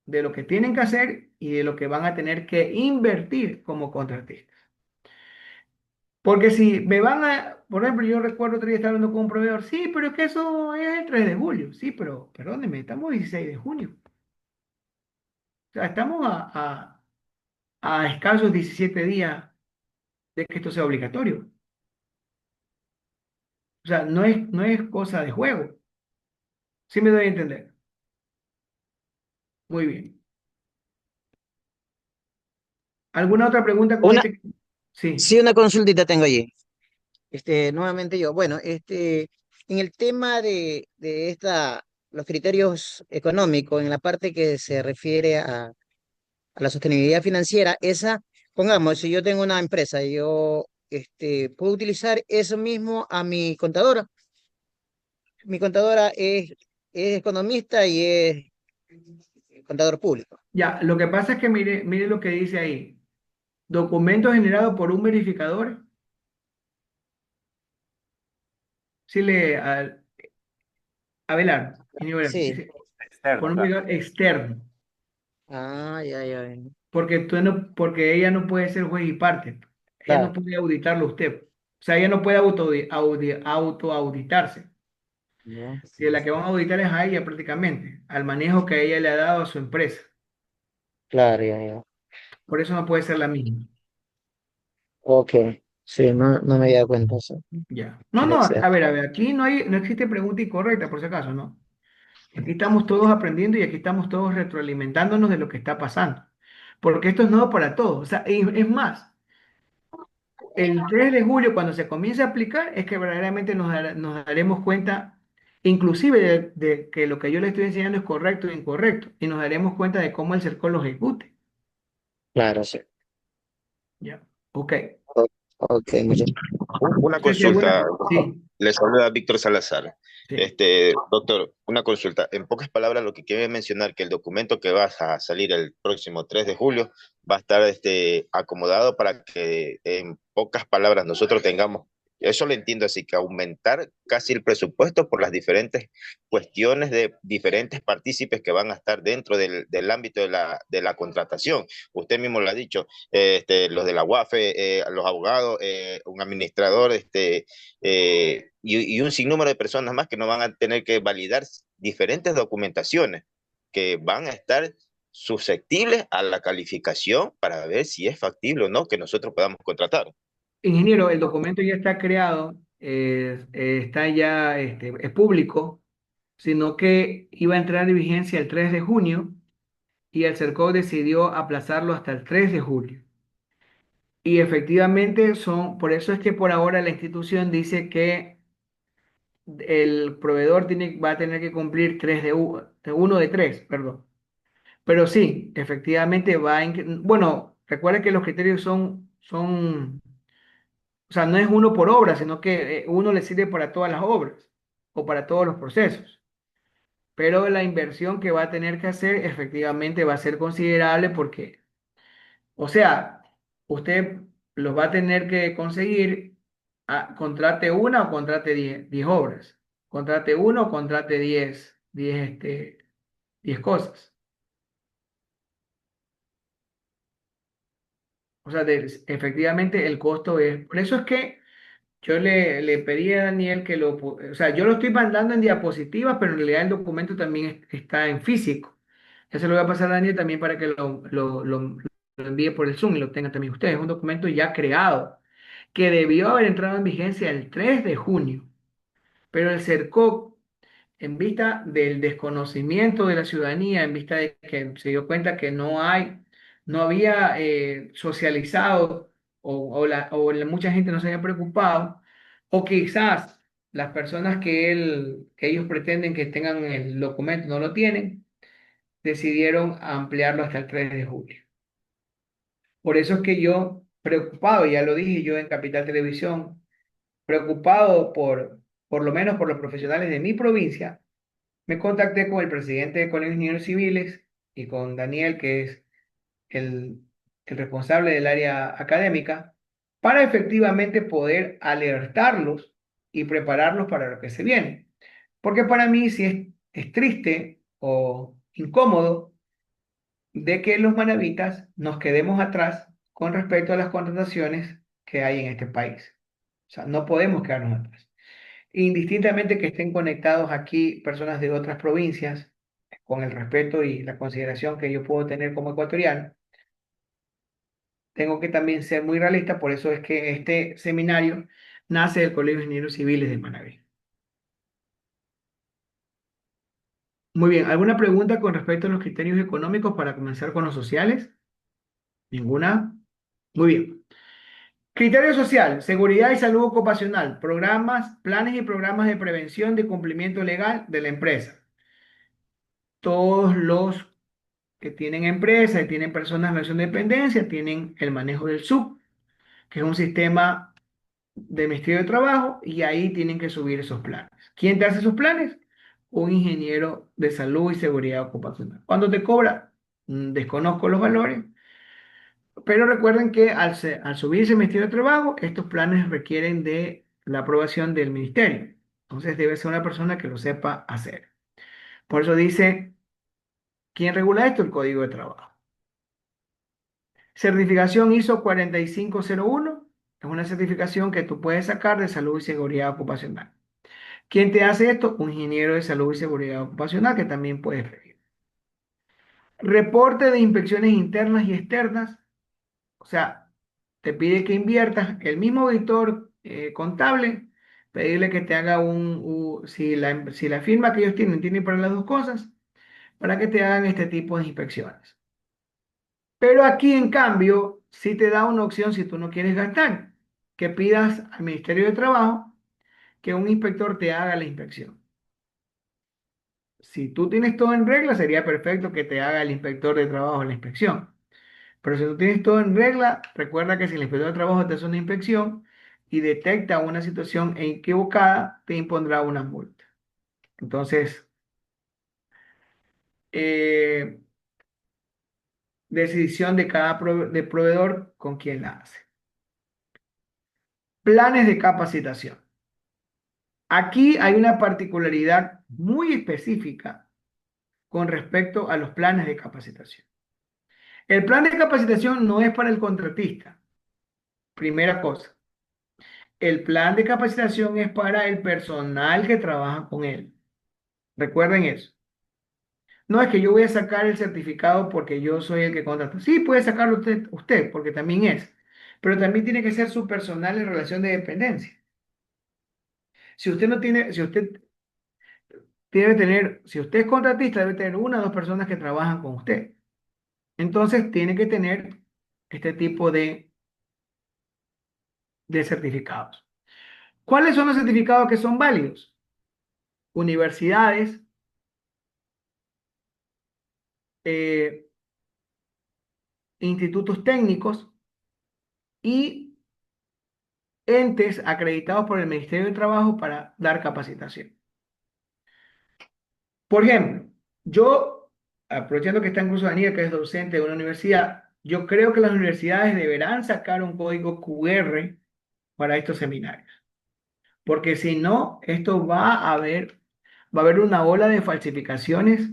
de lo que tienen que hacer y de lo que van a tener que invertir como contratistas. Porque si me van a, por ejemplo, yo recuerdo otro día estar hablando con un proveedor, sí, pero es que eso es el 3 de julio. Sí, pero perdónenme, estamos 16 de junio. O sea, estamos a escasos 17 días de que esto sea obligatorio. O sea, no es cosa de juego. ¿Sí me doy a entender? Muy bien. ¿Alguna otra pregunta con Una, este? Sí, sí, una consultita tengo allí. Nuevamente yo. Bueno, en el tema de los criterios económicos, en la parte que se refiere a la sostenibilidad financiera, pongamos, si yo tengo una empresa, yo puedo utilizar eso mismo a mi contadora. Mi contadora es economista y es contador público. ya. Lo que pasa es que mire lo que dice ahí. Documento generado por un verificador. Sí, Abelardo, Sí. dice, por Externo, un claro. verificador externo. Ah, ya, ya. Porque ella no puede ser juez y parte. Ella no Claro. puede auditarlo a usted. O sea, ella no puede autoauditarse. Ya. Si la que van a auditar es a ella prácticamente, al manejo que ella le ha dado a su empresa. Claro, ya, ya. Por eso no puede ser la misma. Ok. Sí, no me había dado cuenta eso. Ya. No, Que es no, externo. a ver, aquí no existe pregunta incorrecta, por si acaso, ¿no? Aquí estamos todos aprendiendo y aquí estamos todos retroalimentándonos de lo que está pasando. Porque esto es nuevo para todos. O sea, es más, el 3 de julio, cuando se comience a aplicar, es que verdaderamente nos daremos cuenta, inclusive de que lo que yo le estoy enseñando es correcto o incorrecto, y nos daremos cuenta de cómo el CERCOL lo ejecute. Claro, sí. Ya. Ok. O- Ok, muchas Una No sé si alguna. consulta, Sí, le saluda Víctor Salazar. sí. Doctor, una consulta. En pocas palabras, lo que quiero mencionar que el documento que va a salir el próximo 3 de julio va a estar acomodado para que en pocas palabras nosotros tengamos, eso lo entiendo así, que aumentar casi el presupuesto por las diferentes cuestiones de diferentes partícipes que van a estar dentro del ámbito de la contratación. Usted mismo lo ha dicho, los de la UAFE, los abogados, un administrador, y un sinnúmero de personas más que no van a tener que validar diferentes documentaciones que van a estar susceptibles a la calificación para ver si es factible o no que nosotros podamos contratar. Ingeniero, el documento ya está creado, está ya, es público, sino que iba a entrar en vigencia el 3 de junio y el CERCOV decidió aplazarlo hasta el 3 de julio. Y efectivamente por eso es que por ahora la institución dice que el proveedor va a tener que cumplir uno de tres, perdón. Pero sí, efectivamente bueno, recuerda que los criterios o sea, no es uno por obra, sino que uno le sirve para todas las obras o para todos los procesos. Pero la inversión que va a tener que hacer efectivamente va a ser considerable porque, o sea, usted los va a tener que conseguir, contrate una o contrate 10 obras, contrate uno o contrate 10 cosas. O sea, efectivamente el costo es, por eso es que yo le pedí a Daniel o sea, yo lo estoy mandando en diapositivas, pero en realidad el documento también está en físico. Ya se lo voy a pasar a Daniel también para que lo envíe por el Zoom y lo tengan también ustedes. Es un documento ya creado que debió haber entrado en vigencia el 3 de junio, pero el CERCOC, en vista del desconocimiento de la ciudadanía, en vista de que se dio cuenta que no había socializado mucha gente no se había preocupado, o quizás las personas que ellos pretenden que tengan el documento no lo tienen, decidieron ampliarlo hasta el 3 de julio. Por eso es que yo, preocupado, ya lo dije yo en Capital Televisión, preocupado por lo menos por los profesionales de mi provincia, me contacté con el presidente de Colegios de Ingenieros Civiles y con Daniel, que es el, el responsable del área académica, para efectivamente poder alertarlos y prepararlos para lo que se viene. Porque para mí sí es triste o incómodo de que los manavitas nos quedemos atrás con respecto a las contrataciones que hay en este país. O sea, no podemos quedarnos atrás. Indistintamente que estén conectados aquí personas de otras provincias, con el respeto y la consideración que yo puedo tener como ecuatoriano, tengo que también ser muy realista, por eso es que este seminario nace del Colegio de Ingenieros Civiles de Manaví. Muy bien, ¿alguna pregunta con respecto a los criterios económicos para comenzar con los sociales? ¿Ninguna? Muy bien. Criterio social, seguridad y salud ocupacional, planes y programas de prevención de cumplimiento legal de la empresa. Todos los que tienen empresa y tienen personas en relación de dependencia tienen el manejo del SUB, que es un sistema del Ministerio de Trabajo, y ahí tienen que subir esos planes. ¿Quién te hace esos planes? Un ingeniero de salud y seguridad ocupacional. ¿Cuándo te cobra? Desconozco los valores, pero recuerden que al subirse el Ministerio de Trabajo, estos planes requieren de la aprobación del ministerio. Entonces debe ser una persona que lo sepa hacer. Por eso dice, ¿quién regula esto? El Código de Trabajo. Certificación ISO 4501 es una certificación que tú puedes sacar de salud y seguridad ocupacional. ¿Quién te hace esto? Un ingeniero de salud y seguridad ocupacional que también puedes pedir. Reporte de inspecciones internas y externas, o sea, te pide que inviertas el mismo auditor contable pedirle que te haga si la firma que ellos tienen para las dos cosas, para que te hagan este tipo de inspecciones. Pero aquí, en cambio, sí te da una opción si tú no quieres gastar, que pidas al Ministerio de Trabajo que un inspector te haga la inspección. Si tú tienes todo en regla, sería perfecto que te haga el inspector de trabajo la inspección. Pero si tú tienes todo en regla, recuerda que si el inspector de trabajo te hace una inspección y detecta una situación equivocada, te impondrá una multa. Entonces, eh, decisión de cada de proveedor con quién la hace. Planes de capacitación. Aquí hay una particularidad muy específica con respecto a los planes de capacitación. El plan de capacitación no es para el contratista, primera cosa. El plan de capacitación es para el personal que trabaja con él. Recuerden eso. No es que yo voy a sacar el certificado porque yo soy el que contrata. Sí, puede sacarlo usted, porque también es. Pero también tiene que ser su personal en relación de dependencia. Si usted no tiene, si usted debe tener, si usted es contratista, debe tener una o dos personas que trabajan con usted. Entonces tiene que tener este tipo de certificados. ¿Cuáles son los certificados que son válidos? Universidades, eh, institutos técnicos y entes acreditados por el Ministerio de Trabajo para dar capacitación. Por ejemplo, yo, aprovechando que está incluso Daniel, que es docente de una universidad, yo creo que las universidades deberán sacar un código QR para estos seminarios, porque si no, esto va a haber una ola de falsificaciones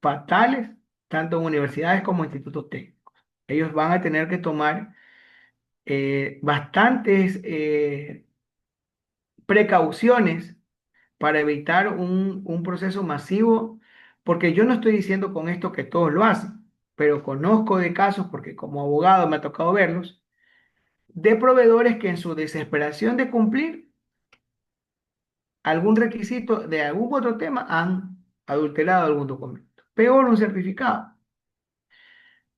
fatales, tanto en universidades como en institutos técnicos. Ellos van a tener que tomar bastantes precauciones para evitar un proceso masivo, porque yo no estoy diciendo con esto que todos lo hacen, pero conozco de casos, porque como abogado me ha tocado verlos, de proveedores que en su desesperación de cumplir algún requisito de algún otro tema han adulterado algún documento. Peor, un certificado.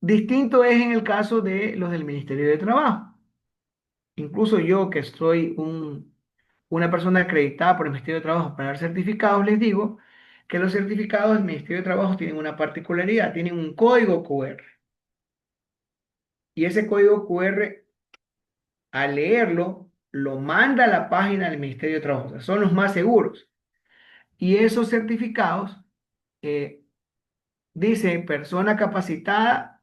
Distinto es en el caso de los del Ministerio de Trabajo. Incluso yo, que soy una persona acreditada por el Ministerio de Trabajo para dar certificados, les digo que los certificados del Ministerio de Trabajo tienen una particularidad, tienen un código QR. Y ese código QR, al leerlo, lo manda a la página del Ministerio de Trabajo. O sea, son los más seguros. Y esos certificados, eh, dice persona capacitada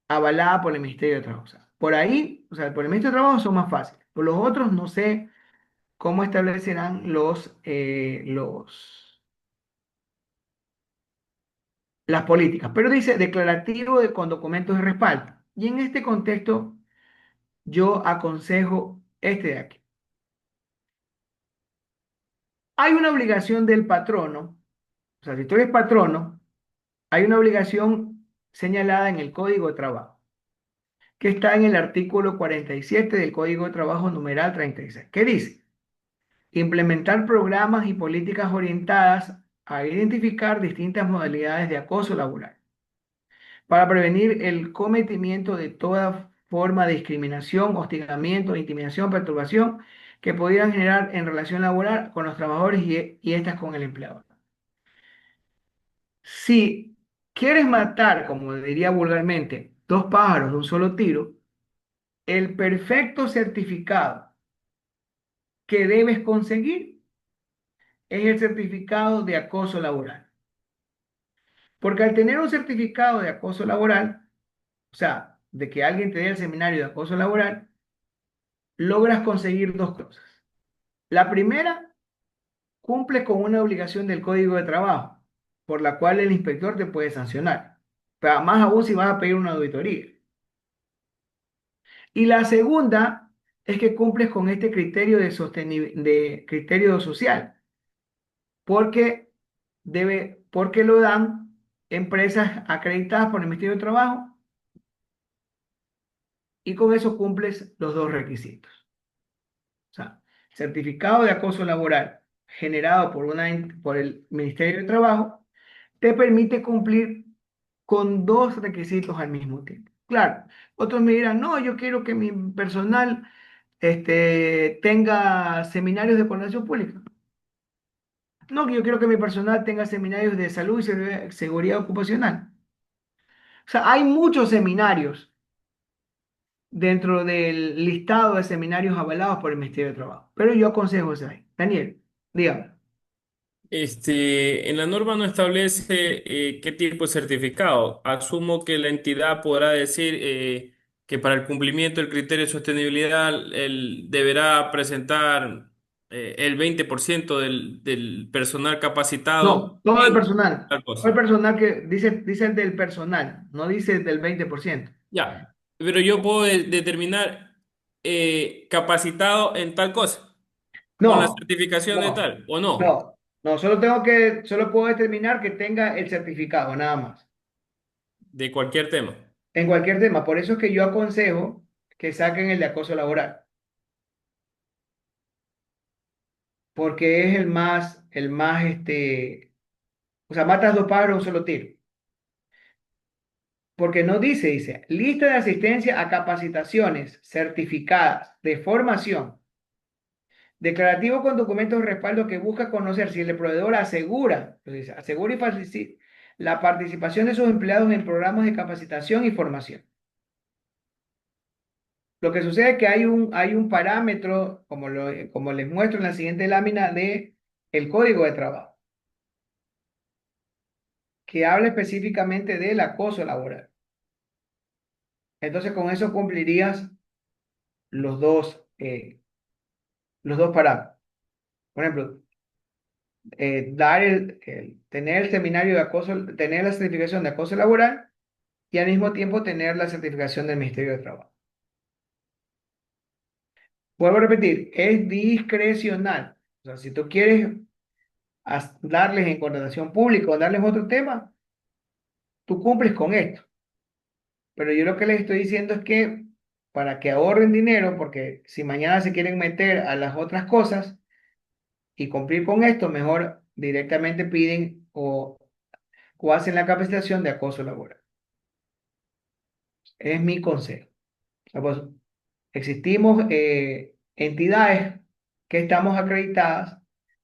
avalada por el Ministerio de Trabajo. O sea, por ahí, o sea, por el Ministerio de Trabajo son más fáciles. Por los otros no sé cómo establecerán las políticas, pero dice declarativo con documentos de respaldo. Y en este contexto yo aconsejo este de aquí. Hay una obligación del patrono, o sea, si tú eres patrono, hay una obligación señalada en el Código de Trabajo, que está en el artículo 47 del Código de Trabajo numeral 36, que dice: implementar programas y políticas orientadas a identificar distintas modalidades de acoso laboral para prevenir el cometimiento de toda forma de discriminación, hostigamiento, intimidación, perturbación que pudieran generar en relación laboral con los trabajadores y estas con el empleador. Si quieres matar, como diría vulgarmente, dos pájaros de un solo tiro, el perfecto certificado que debes conseguir es el certificado de acoso laboral. Porque al tener un certificado de acoso laboral, o sea, de que alguien te dé el seminario de acoso laboral, logras conseguir dos cosas. La primera, cumple con una obligación del Código de Trabajo, por la cual el inspector te puede sancionar. Pero más aún si vas a pedir una auditoría. Y la segunda es que cumples con este criterio de criterio social, porque porque lo dan empresas acreditadas por el Ministerio de Trabajo y con eso cumples los dos requisitos. O sea, certificado de acoso laboral generado por el Ministerio de Trabajo, te permite cumplir con dos requisitos al mismo tiempo. Claro, otros me dirán, no, yo quiero que mi personal tenga seminarios de coordinación pública. No, yo quiero que mi personal tenga seminarios de salud y seguridad ocupacional. O sea, hay muchos seminarios dentro del listado de seminarios avalados por el Ministerio de Trabajo. Pero yo aconsejo ese ahí. Daniel, dígame. En la norma no establece qué tipo de certificado. Asumo que la entidad podrá decir que para el cumplimiento del criterio de sostenibilidad él deberá presentar el 20% del personal capacitado No, todo el en personal. tal Todo el cosa. personal que dice el del personal, no dice del 20%. Ya, pero yo puedo determinar capacitado en tal cosa, con la No, certificación de no, tal, ¿o no? no, solo puedo determinar que tenga el certificado, nada más. De cualquier tema. En cualquier tema. Por eso es que yo aconsejo que saquen el de acoso laboral, porque es o sea, matas dos pájaros de un solo tiro. Porque no dice, lista de asistencia a capacitaciones certificadas de formación, declarativo con documentos de respaldo que busca conocer si el proveedor asegura, entonces, asegura la participación de sus empleados en programas de capacitación y formación. Lo que sucede es que hay un parámetro, como les muestro en la siguiente lámina, de el Código de Trabajo, que habla específicamente del acoso laboral. Entonces, con eso cumplirías los los dos parámetros. Por ejemplo, tener el seminario de acoso, tener la certificación de acoso laboral y al mismo tiempo tener la certificación del Ministerio de Trabajo. Vuelvo a repetir, es discrecional. O sea, si tú quieres darles en contratación pública o darles otro tema, tú cumples con esto. Pero yo lo que les estoy diciendo es que para que ahorren dinero, porque si mañana se quieren meter a las otras cosas y cumplir con esto, mejor directamente piden o hacen la capacitación de acoso laboral. Es mi consejo. O sea, pues, existimos entidades que estamos acreditadas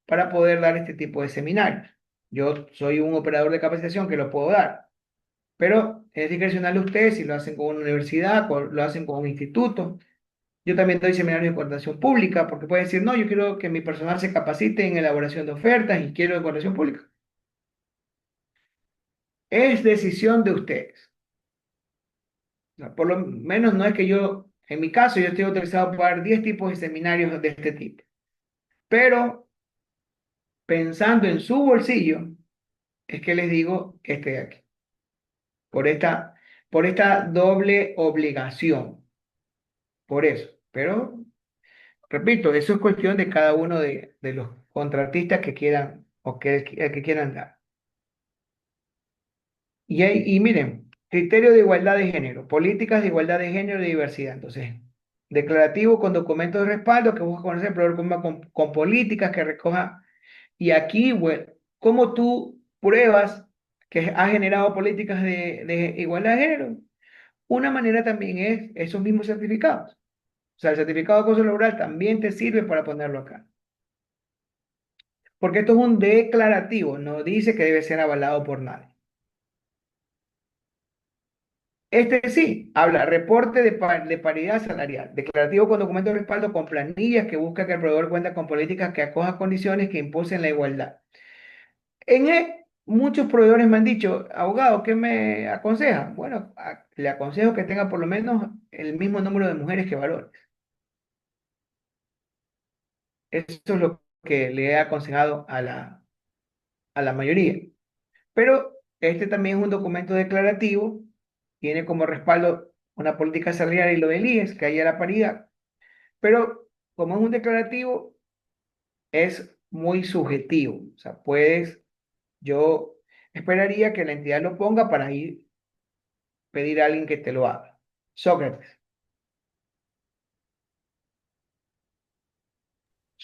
para poder dar este tipo de seminarios. Yo soy un operador de capacitación que lo puedo dar, pero es discrecional de ustedes si lo hacen con una universidad, lo hacen con un instituto. Yo también doy seminarios de coordinación pública porque pueden decir, no, yo quiero que mi personal se capacite en elaboración de ofertas y quiero de coordinación pública. Es decisión de ustedes. O sea, por lo menos no es que en mi caso, yo estoy autorizado para dar 10 tipos de seminarios de este tipo. Pero pensando en su bolsillo, es que les digo que estoy aquí, por esta, por esta doble obligación, por eso. Pero, repito, eso es cuestión de cada uno de los contratistas que quieran o que quieran dar. Y miren, criterio de igualdad de género, políticas de igualdad de género y diversidad. Entonces, declarativo con documentos de respaldo que busca conocer el problema con políticas que recoja. Y aquí, bueno, ¿cómo tú pruebas que has generado políticas de igualdad de género? Una manera también es esos mismos certificados. O sea, el certificado de acoso laboral también te sirve para ponerlo acá. Porque esto es un declarativo, no dice que debe ser avalado por nadie. Este sí, habla reporte de paridad salarial, declarativo con documento de respaldo con planillas que busca que el proveedor cuente con políticas que acojan condiciones que impulsen la igualdad. Muchos proveedores me han dicho, abogado, ¿qué me aconseja? Bueno, le aconsejo que tenga por lo menos el mismo número de mujeres que varones. Eso es lo que le he aconsejado a la mayoría. Pero este también es un documento declarativo, tiene como respaldo una política salarial y lo del IES, que haya la paridad. Pero como es un declarativo, es muy subjetivo. O sea, yo esperaría que la entidad lo ponga para ir pedir a alguien que te lo haga. Sócrates.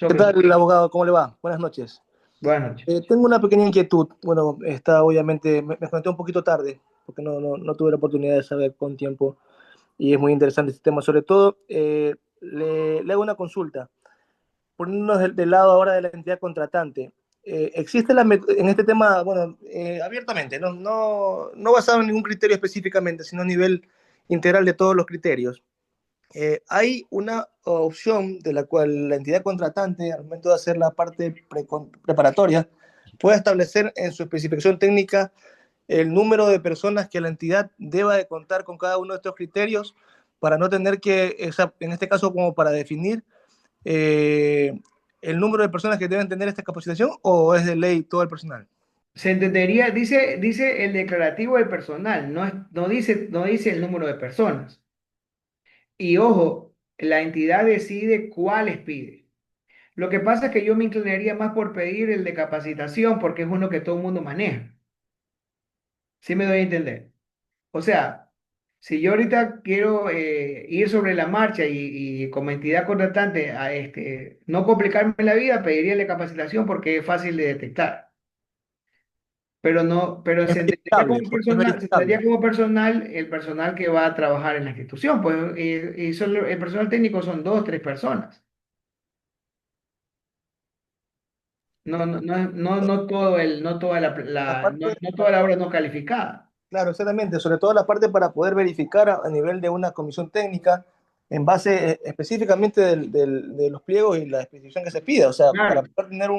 ¿Qué Sócrates, tal, abogado? ¿Cómo le va? Buenas noches. buenas noches. Tengo una pequeña inquietud. Bueno, está obviamente, me conecté un poquito tarde, porque no tuve la oportunidad de saber con tiempo, y es muy interesante este tema. Sobre todo, le hago una consulta. Poniéndonos del lado ahora de la entidad contratante, existe en este tema, bueno, abiertamente, no basado en ningún criterio específicamente, sino a nivel integral de todos los criterios. Hay una opción de la cual la entidad contratante, al momento de hacer la parte preparatoria, puede establecer en su especificación técnica el número de personas que la entidad deba de contar con cada uno de estos criterios para no tener que, en este caso, como para definir eh, el número de personas que deben tener esta capacitación, o es de ley todo el personal. Se entendería, dice el declarativo del personal, no dice el número de personas. Y ojo, la entidad decide cuáles pide. Lo que pasa es que yo me inclinaría más por pedir el de capacitación porque es uno que todo el mundo maneja. ¿Sí me doy a entender? O sea, si yo ahorita quiero ir sobre la marcha y como entidad contratante no complicarme la vida, pediría el de capacitación porque es fácil de detectar. Pero no, pero Es se entendería verificable, como porque es personal, se verificable. entendería como personal el personal que va a trabajar en la institución, pues el personal técnico son dos, tres personas. No todo no toda Aparte, no toda la obra no calificada. claro, exactamente, sobre todo la parte para poder verificar a nivel de una comisión técnica en base específicamente de los pliegos y la especificación que se pida, o sea, para Claro, poder tener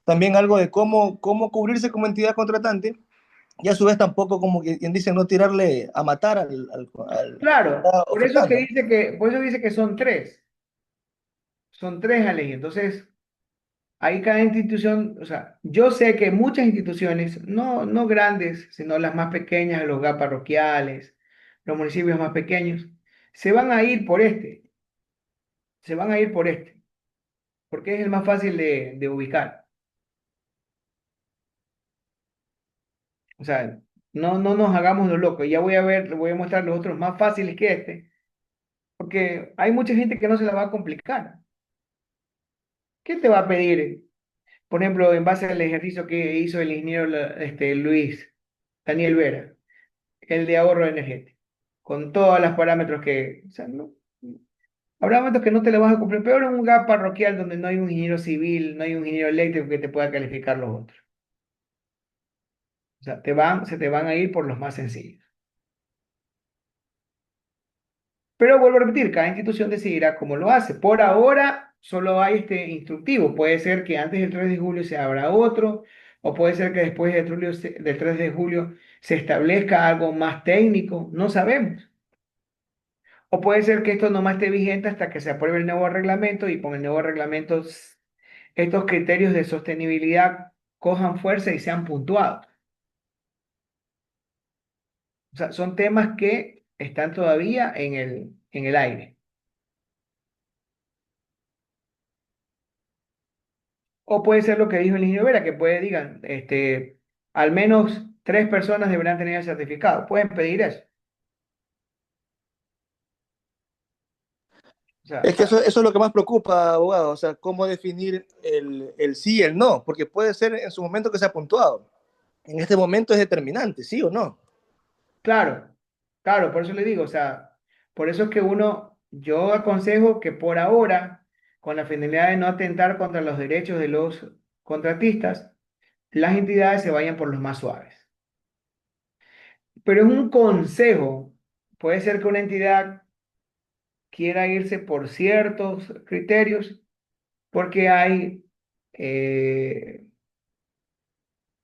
también algo de cómo cubrirse como entidad contratante, y a su vez tampoco, como quien dice, no tirarle a matar al que claro. está ofertando, ¿no? Por eso dice que son tres a ley. Entonces, ahí cada institución, o sea, yo sé que muchas instituciones, no grandes, sino las más pequeñas, los GAP parroquiales, los municipios más pequeños, se van a ir por se van a ir por porque es el más fácil de ubicar. O sea, no nos hagamos los locos. Ya voy a mostrar los otros más fáciles que porque hay mucha gente que no se la va a complicar. ¿Qué te va a pedir? Por ejemplo, en base al ejercicio que hizo el ingeniero Luis Daniel Vera, el de ahorro energético, con todos los parámetros o sea, no, habrá momentos que no te lo vas a cumplir, peor en un GAP parroquial donde no hay un ingeniero civil, no hay un ingeniero eléctrico que te pueda calificar los otros. O sea, se te van a ir por los más sencillos. Pero vuelvo a repetir, cada institución decidirá cómo lo hace. Por ahora solo hay este instructivo. Puede ser que antes del 3 de julio se abra otro, o puede ser que después del 3 de julio se establezca algo más técnico. No sabemos. O puede ser que esto nomás esté vigente hasta que se apruebe el nuevo reglamento y con el nuevo reglamento estos criterios de sostenibilidad cojan fuerza y sean puntuados. O sea, son temas que están todavía en el aire. O puede ser lo que dijo el ingeniero Vera, que digan, al menos tres personas deberán tener el certificado. Pueden pedir eso. O sea, Es que eso es lo que más preocupa, abogado, o sea, cómo definir el sí y el no, porque puede ser en su momento que sea puntuado. En este momento es determinante, sí o no. claro, claro, por eso le digo, o sea, por eso es que yo aconsejo que por ahora, con la finalidad de no atentar contra los derechos de los contratistas, las entidades se vayan por los más suaves. Pero es un consejo. Puede ser que una entidad quiera irse por ciertos criterios porque hay eh,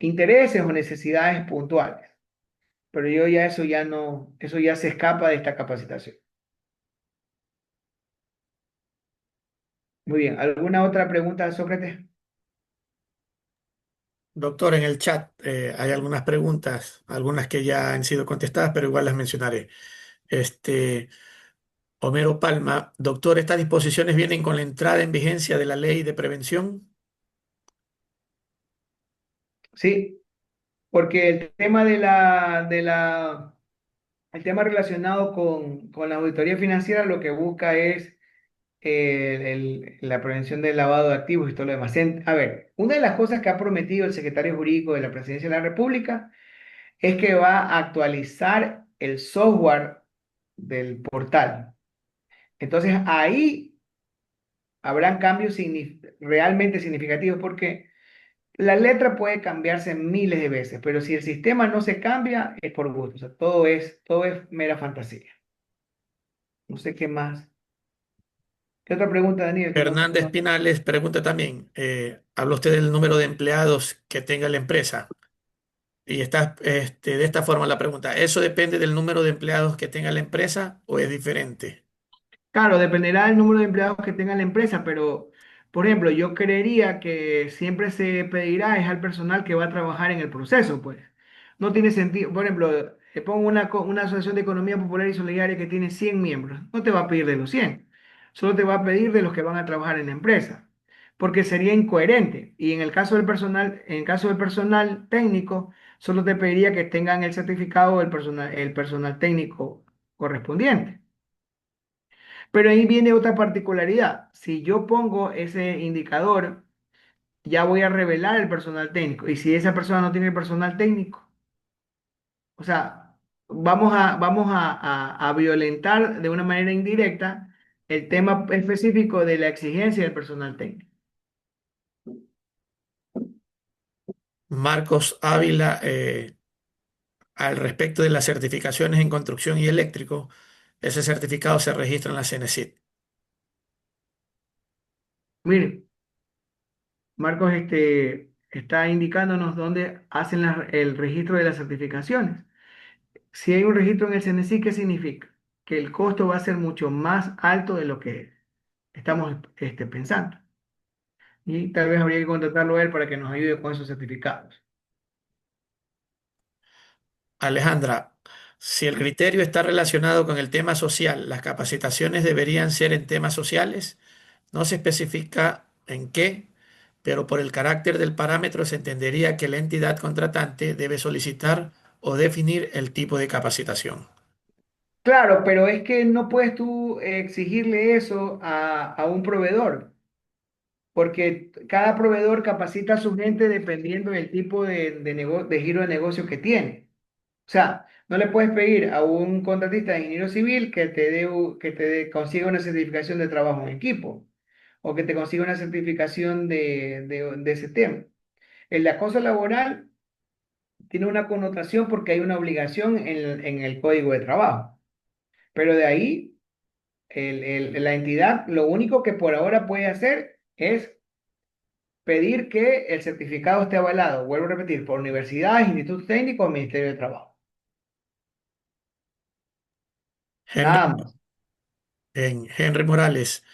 intereses o necesidades puntuales. Pero yo ya eso ya no, eso ya se escapa de esta capacitación. Muy bien, ¿alguna otra pregunta, Sócrates? Doctor, en el chat hay algunas preguntas, algunas que ya han sido contestadas, pero igual las mencionaré. Este, Homero Palma, doctor, ¿estas disposiciones vienen con la entrada en vigencia de la ley de prevención? Sí, porque el tema el tema relacionado con la auditoría financiera lo que busca es la prevención del lavado de activos y todo lo demás. A ver, una de las cosas que ha prometido el secretario jurídico de la Presidencia de la República es que va a actualizar el software del portal. Entonces ahí habrán cambios realmente significativos porque la letra puede cambiarse miles de veces, pero si el sistema no se cambia, es por gusto. O sea, todo es mera fantasía. No sé qué más. ¿Qué otra pregunta, Daniel? Que Fernández Pinales pregunta también, habla usted del número de empleados que tenga la empresa. Y está de esta forma la pregunta, ¿eso depende del número de empleados que tenga la empresa o es diferente? Claro, dependerá del número de empleados que tenga la empresa, pero, por ejemplo, yo creería que siempre se pedirá es al personal que va a trabajar en el proceso, pues. No tiene sentido, por ejemplo, te pongo una asociación de economía popular y solidaria que tiene 100 miembros, no te va a pedir de los 100, solo te va a pedir de los que van a trabajar en la empresa, porque sería incoherente. Y en el caso del personal, en el caso del personal técnico, solo te pediría que tengan el certificado del el personal técnico correspondiente. Pero ahí viene otra particularidad. Si yo pongo ese indicador, ya voy a revelar el personal técnico. Y si esa persona no tiene personal técnico, o sea, vamos a violentar de una manera indirecta el tema específico de la exigencia del personal técnico. Marcos Ávila, al respecto de las certificaciones en construcción y eléctrico, ese certificado se registra en la CENESID. Mire, Marcos está indicándonos dónde hacen el registro de las certificaciones. Si hay un registro en el CNC, ¿qué significa? Que el costo va a ser mucho más alto de lo que estamos pensando. Y tal vez habría que contratarlo a él para que nos ayude con esos certificados. Alejandra, si el criterio está relacionado con el tema social, las capacitaciones deberían ser en temas sociales. No se especifica en qué, pero por el carácter del parámetro se entendería que la entidad contratante debe solicitar o definir el tipo de capacitación. Claro, pero es que no puedes tú exigirle eso a un proveedor, porque cada proveedor capacita a su gente dependiendo del tipo de giro de negocio que tiene. O sea, no le puedes pedir a un contratista de ingeniero civil consiga una certificación de trabajo en equipo o que te consiga una certificación de ese tema. El acoso laboral tiene una connotación porque hay una obligación en el código de trabajo, pero de ahí la entidad lo único que por ahora puede hacer es pedir que el certificado esté avalado, vuelvo a repetir, por universidades, institutos técnicos o Ministerio de Trabajo. Henry, Nada más. Henry Morales,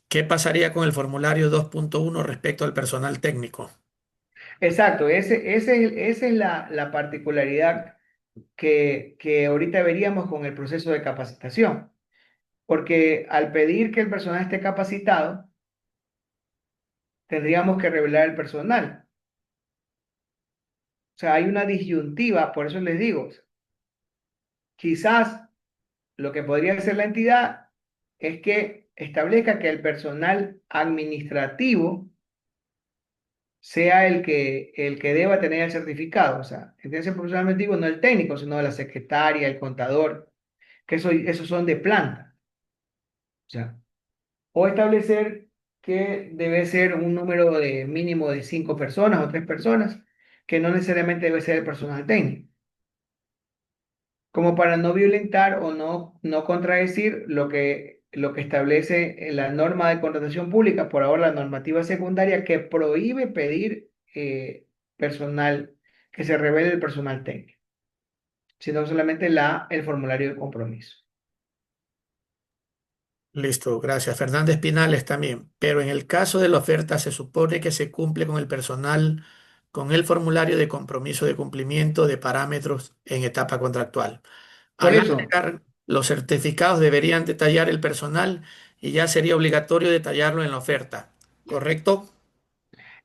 ¿qué pasaría con el formulario 2.1 respecto al personal técnico? Exacto, esa es la particularidad que ahorita veríamos con el proceso de capacitación, porque al pedir que el personal esté capacitado, tendríamos que revelar el personal. O sea, hay una disyuntiva, por eso les digo, quizás lo que podría hacer la entidad es que establezca que el personal administrativo sea el que deba tener el certificado. O sea, ese personal administrativo no el técnico, sino la secretaria, el contador, que esos son de planta. O sea, o establecer que debe ser un número de mínimo de 5 personas o 3 personas, que no necesariamente debe ser el personal técnico, como para no violentar o no contradecir lo que establece la norma de contratación pública, por ahora la normativa secundaria que prohíbe pedir personal, que se revele el personal técnico, sino solamente el formulario de compromiso. Listo, gracias. Fernández Pinales también. Pero en el caso de la oferta se supone que se cumple con el personal, con el formulario de compromiso de cumplimiento de parámetros en etapa contractual. Por Al eso, agregar, los certificados deberían detallar el personal y ya sería obligatorio detallarlo en la oferta. ¿Correcto?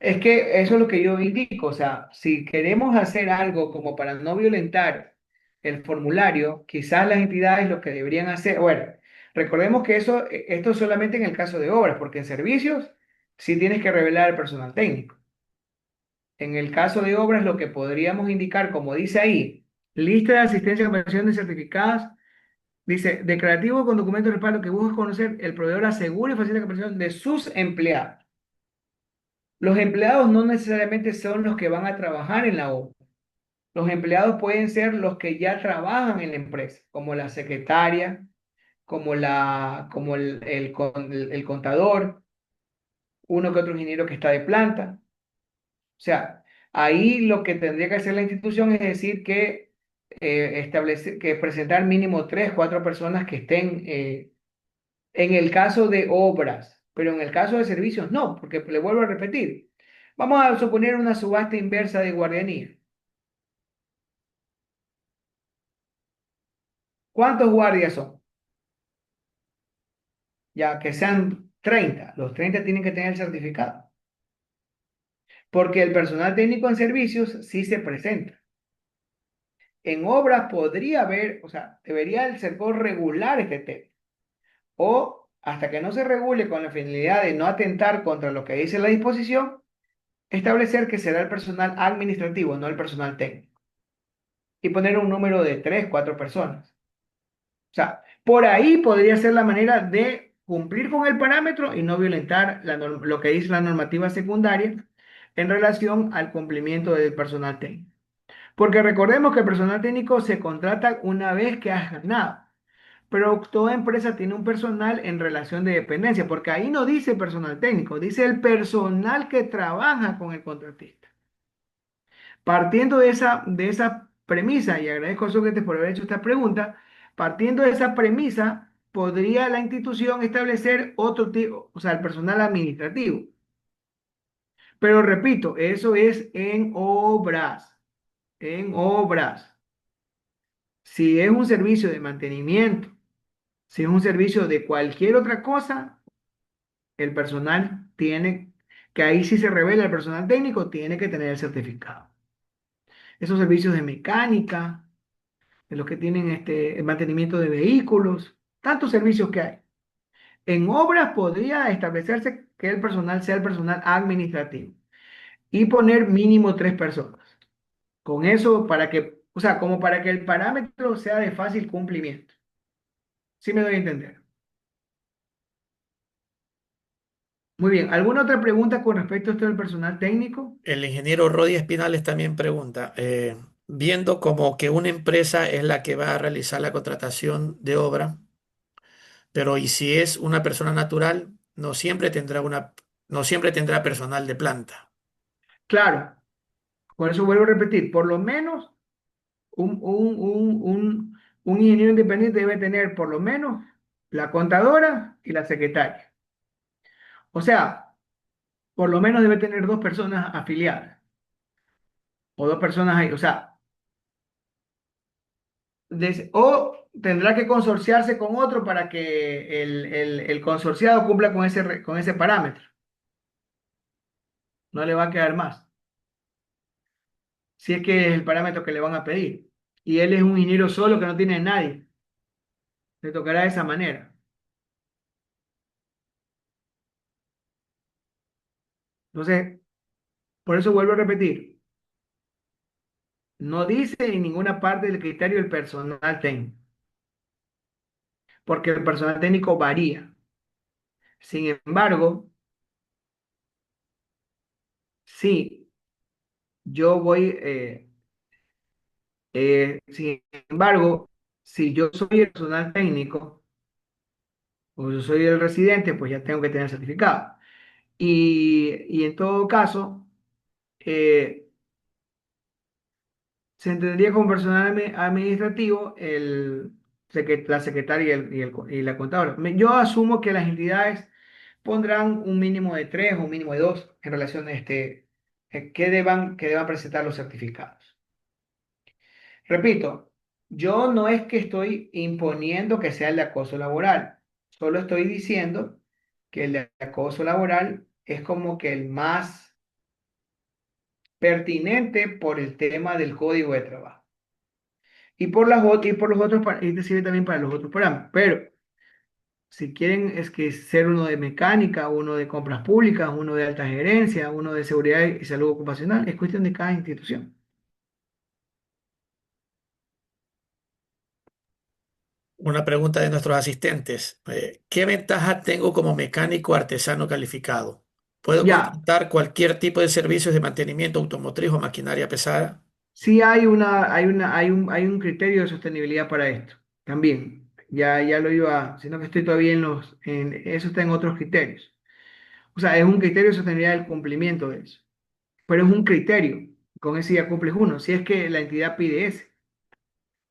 es que eso es lo que yo indico, o sea, si queremos hacer algo como para no violentar el formulario, quizás las entidades lo que deberían hacer, bueno, Recordemos que esto es solamente en el caso de obras, porque en servicios sí tienes que revelar al personal técnico. En el caso de obras, lo que podríamos indicar, como dice ahí, lista de asistencia a operaciones certificadas, dice, declarativo con documento de respaldo que busca conocer, el proveedor asegura y facilita la capacitación de sus empleados. Los empleados no necesariamente son los que van a trabajar en la obra. Los empleados pueden ser los que ya trabajan en la empresa, como la secretaria, como el contador, uno que otro ingeniero que está de planta. O sea, ahí lo que tendría que hacer la institución es decir que que presentar mínimo tres, cuatro personas que estén en el caso de obras, pero en el caso de servicios no, porque le vuelvo a repetir. Vamos a suponer una subasta inversa de guardianía. ¿Cuántos guardias son? Ya que sean 30, los 30 tienen que tener el certificado, porque el personal técnico en servicios sí se presenta. En obras podría haber, o sea, debería el SERCOR regular este tema, o hasta que no se regule con la finalidad de no atentar contra lo que dice la disposición, establecer que será el personal administrativo, no el personal técnico, y poner un número de tres, cuatro personas. O sea, por ahí podría ser la manera de cumplir con el parámetro y no violentar lo que dice la normativa secundaria en relación al cumplimiento del personal técnico. Porque recordemos que el personal técnico se contrata una vez que has ganado, pero toda empresa tiene un personal en relación de dependencia, porque ahí no dice personal técnico, dice el personal que trabaja con el contratista. Partiendo de esa premisa, y agradezco a Sócrates por haber hecho esta pregunta, partiendo de esa premisa, podría la institución establecer otro tipo, o sea, el personal administrativo. Pero repito, eso es en obras, en obras. Si es un servicio de mantenimiento, si es un servicio de cualquier otra cosa, el personal tiene, que ahí sí se revela el personal técnico, tiene que tener el certificado. Esos servicios de mecánica, de los que tienen el mantenimiento de vehículos, tantos servicios que hay. En obras podría establecerse que el personal sea el personal administrativo y poner mínimo tres personas. Con eso, o sea, como para que el parámetro sea de fácil cumplimiento. ¿Sí me doy a entender? Muy bien. ¿Alguna otra pregunta con respecto a esto del personal técnico? El ingeniero Rodi Espinales también pregunta, viendo como que una empresa es la que va a realizar la contratación de obra, pero ¿y si es una persona natural? No siempre tendrá personal de planta. Claro, por eso vuelvo a repetir, por lo menos un ingeniero independiente debe tener por lo menos la contadora y la secretaria. O sea, por lo menos debe tener dos personas afiliadas o dos personas ahí. O sea, o tendrá que consorciarse con otro para que el consorciado cumpla con ese parámetro. No le va a quedar más. Si es que es el parámetro que le van a pedir. Y él es un ingeniero solo que no tiene a nadie. Le tocará de esa manera. Entonces, por eso vuelvo a repetir. No dice en ninguna parte del criterio el personal técnico, porque el personal técnico varía. Sin embargo, sí, yo voy, sin embargo, si yo soy el personal técnico o yo soy el residente, pues ya tengo que tener certificado. Y en todo caso, eh, se entendería como personal administrativo la secretaria y la contadora. Yo asumo que las entidades pondrán un mínimo de tres o un mínimo de dos en relación a que deban presentar los certificados. Repito, yo no es que estoy imponiendo que sea el de acoso laboral, solo estoy diciendo que el de acoso laboral es como que el más pertinente por el tema del código de trabajo. Y por los otros, y te sirve también para los otros programas. Pero Si quieren es que ser uno de mecánica, uno de compras públicas, uno de alta gerencia, uno de seguridad y salud ocupacional, es cuestión de cada institución. Una pregunta de nuestros asistentes. ¿Qué ventaja tengo como mecánico artesano calificado? ¿Puedo Ya, contratar cualquier tipo de servicios de mantenimiento automotriz o maquinaria pesada? sí hay un criterio de sostenibilidad para esto. También, ya lo iba, sino que estoy todavía eso está en otros criterios. O sea, es un criterio de sostenibilidad del cumplimiento de eso. Pero es un criterio. Con ese ya cumples uno. Si es que la entidad pide ese.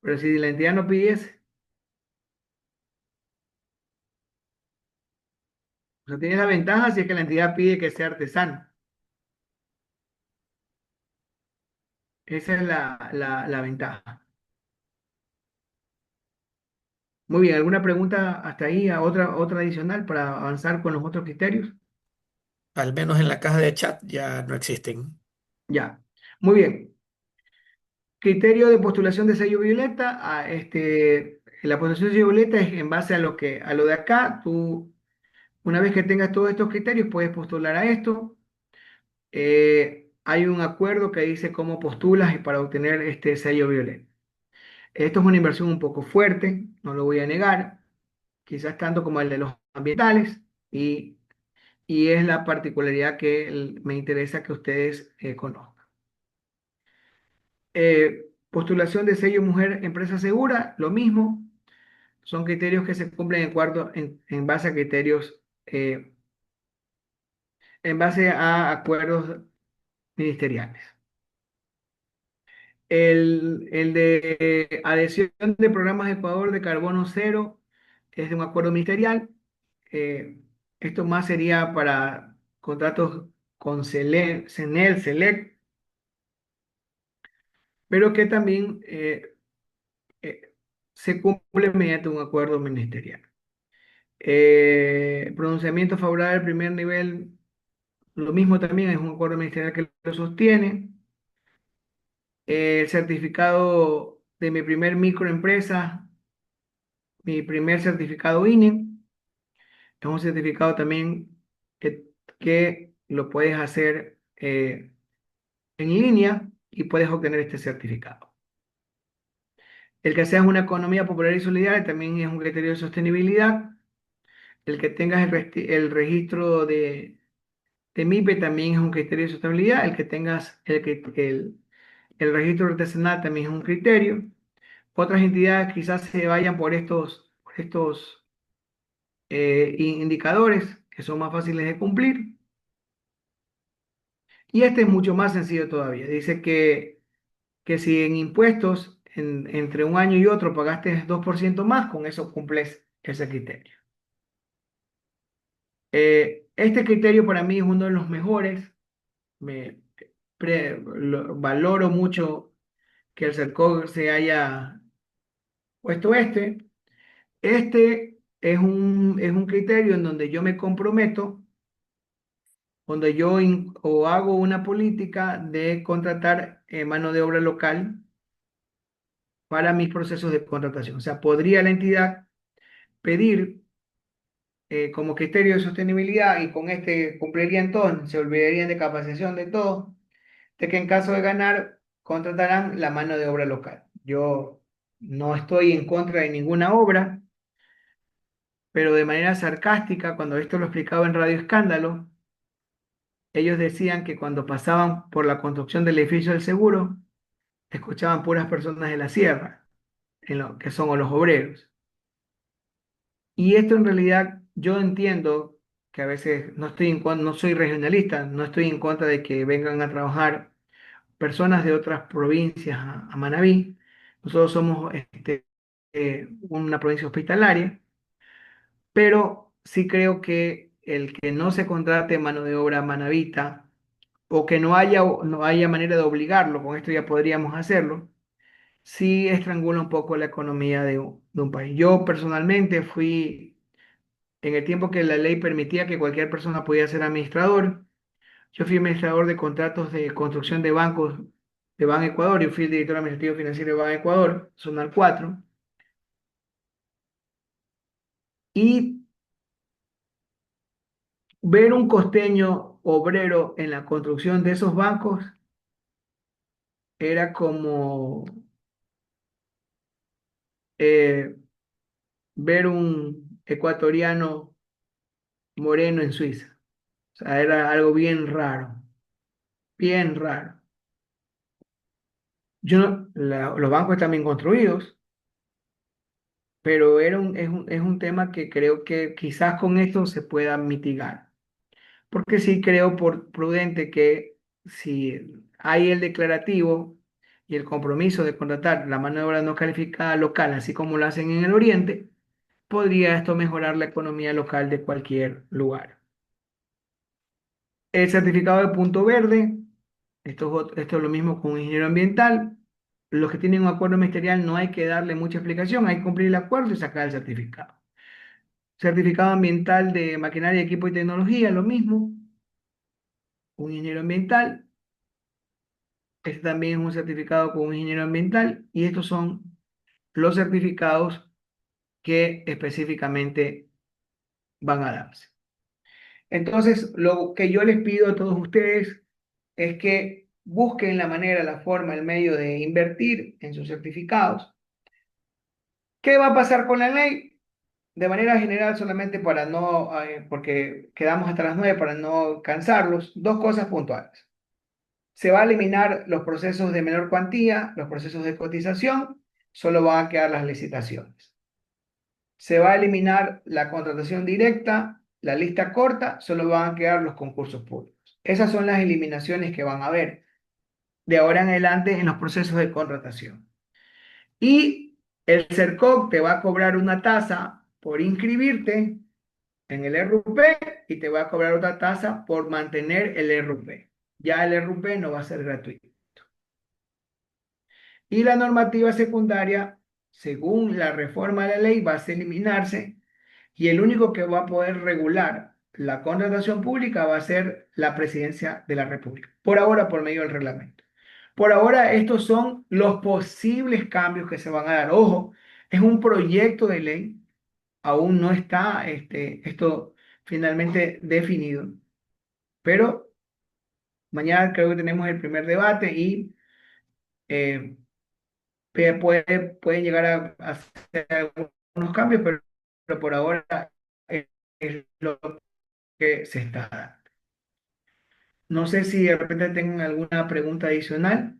Pero si la entidad no pide ese, o sea, tienes la ventaja si es que la entidad pide que sea artesano. Esa es la ventaja. Muy bien, ¿alguna pregunta hasta ahí? Otra adicional para avanzar con los otros criterios? Al menos en la caja de chat ya no existen. Ya. Muy bien. Criterio de postulación de sello violeta. La postulación de sello violeta es en base a lo de acá. Tú, una vez que tengas todos estos criterios, puedes postular a esto. Hay un acuerdo que dice cómo postulas y para obtener este sello violeta. Esto es una inversión un poco fuerte, no lo voy a negar, quizás tanto como el de los ambientales, y, y es la particularidad que me interesa que ustedes conozcan. Postulación de sello mujer empresa segura, lo mismo, son criterios que se cumplen en base a criterios, en base a acuerdos ministeriales. El de adhesión de programas de Ecuador de carbono cero es de un acuerdo ministerial. Esto más sería para contratos con CENEL, SELEC, pero que también eh, se cumple mediante un acuerdo ministerial. Pronunciamiento favorable al primer nivel, lo mismo también es un acuerdo ministerial que lo sostiene. El certificado de mi primer microempresa, mi primer certificado INE, es un certificado también que lo puedes hacer en línea y puedes obtener este certificado. El que seas una economía popular y solidaria también es un criterio de sostenibilidad. El que tengas el registro de MIPE también es un criterio de sostenibilidad. El que tengas el registro artesanal también es un criterio. Otras entidades quizás se vayan por estos indicadores que son más fáciles de cumplir. Y este es mucho más sencillo todavía. Dice que si en impuestos entre un año y otro pagaste 2% más, con eso cumples ese criterio. Este criterio para mí es uno de los mejores. Me valoro mucho que el CERCOG se haya puesto este. Este es un criterio en donde yo me comprometo, donde yo o hago una política de contratar mano de obra local para mis procesos de contratación. O sea, podría la entidad pedir como criterio de sostenibilidad y con este cumplirían todo, se olvidarían de capacitación de todo, de que en caso de ganar contratarán la mano de obra local. Yo no estoy en contra de ninguna obra, pero de manera sarcástica, cuando esto lo explicaba en Radio Escándalo, ellos decían que cuando pasaban por la construcción del edificio del seguro, escuchaban puras personas de la sierra, que son los obreros. Y esto en realidad yo entiendo que a veces no soy regionalista, no estoy en contra de que vengan a trabajar personas de otras provincias a Manabí. Nosotros somos una provincia hospitalaria, pero sí creo que el que no se contrate mano de obra manabita o que no haya manera de obligarlo, con esto ya podríamos hacerlo, sí estrangula un poco la economía de un país. Yo personalmente fui en el tiempo que la ley permitía que cualquier persona pudiera ser administrador. Yo fui administrador de contratos de construcción de bancos de Ban Ecuador. Yo fui el director administrativo financiero de Ban Ecuador, Zonal 4. Y ver un costeño obrero en la construcción de esos bancos era como eh, ver un ecuatoriano moreno en Suiza. O sea, era algo bien raro, bien raro. Los bancos están bien construidos, pero es un tema que creo que quizás con esto se pueda mitigar. Porque sí creo por prudente que si hay el declarativo y el compromiso de contratar la mano de obra no calificada local, así como lo hacen en el Oriente, podría esto mejorar la economía local de cualquier lugar. El certificado de punto verde, esto es lo mismo con un ingeniero ambiental. Los que tienen un acuerdo ministerial no hay que darle mucha explicación, hay que cumplir el acuerdo y sacar el certificado. Certificado ambiental de maquinaria, equipo y tecnología, lo mismo. Un ingeniero ambiental, este también es un certificado con un ingeniero ambiental y estos son los certificados que específicamente van a darse. Entonces, lo que yo les pido a todos ustedes es que busquen la manera, la forma, el medio de invertir en sus certificados. ¿Qué va a pasar con la ley? De manera general, solamente para no, porque quedamos hasta las 9 para no cansarlos, dos cosas puntuales. Se va a eliminar los procesos de menor cuantía, los procesos de cotización, solo van a quedar las licitaciones. Se va a eliminar la contratación directa, la lista corta, solo van a quedar los concursos públicos. Esas son las eliminaciones que van a haber de ahora en adelante en los procesos de contratación. Y el CERCOC te va a cobrar una tasa por inscribirte en el RUP y te va a cobrar otra tasa por mantener el RUP. Ya el RUP no va a ser gratuito. Y la normativa secundaria, según la reforma de la ley, va a eliminarse y el único que va a poder regular la contratación pública va a ser la Presidencia de la República, por ahora por medio del reglamento. Por ahora estos son los posibles cambios que se van a dar. Ojo, es un proyecto de ley, aún no está esto finalmente definido, pero mañana creo que tenemos el primer debate y eh, pueden llegar a hacer algunos cambios, pero por ahora es lo que se está dando. No sé si de repente tengan alguna pregunta adicional.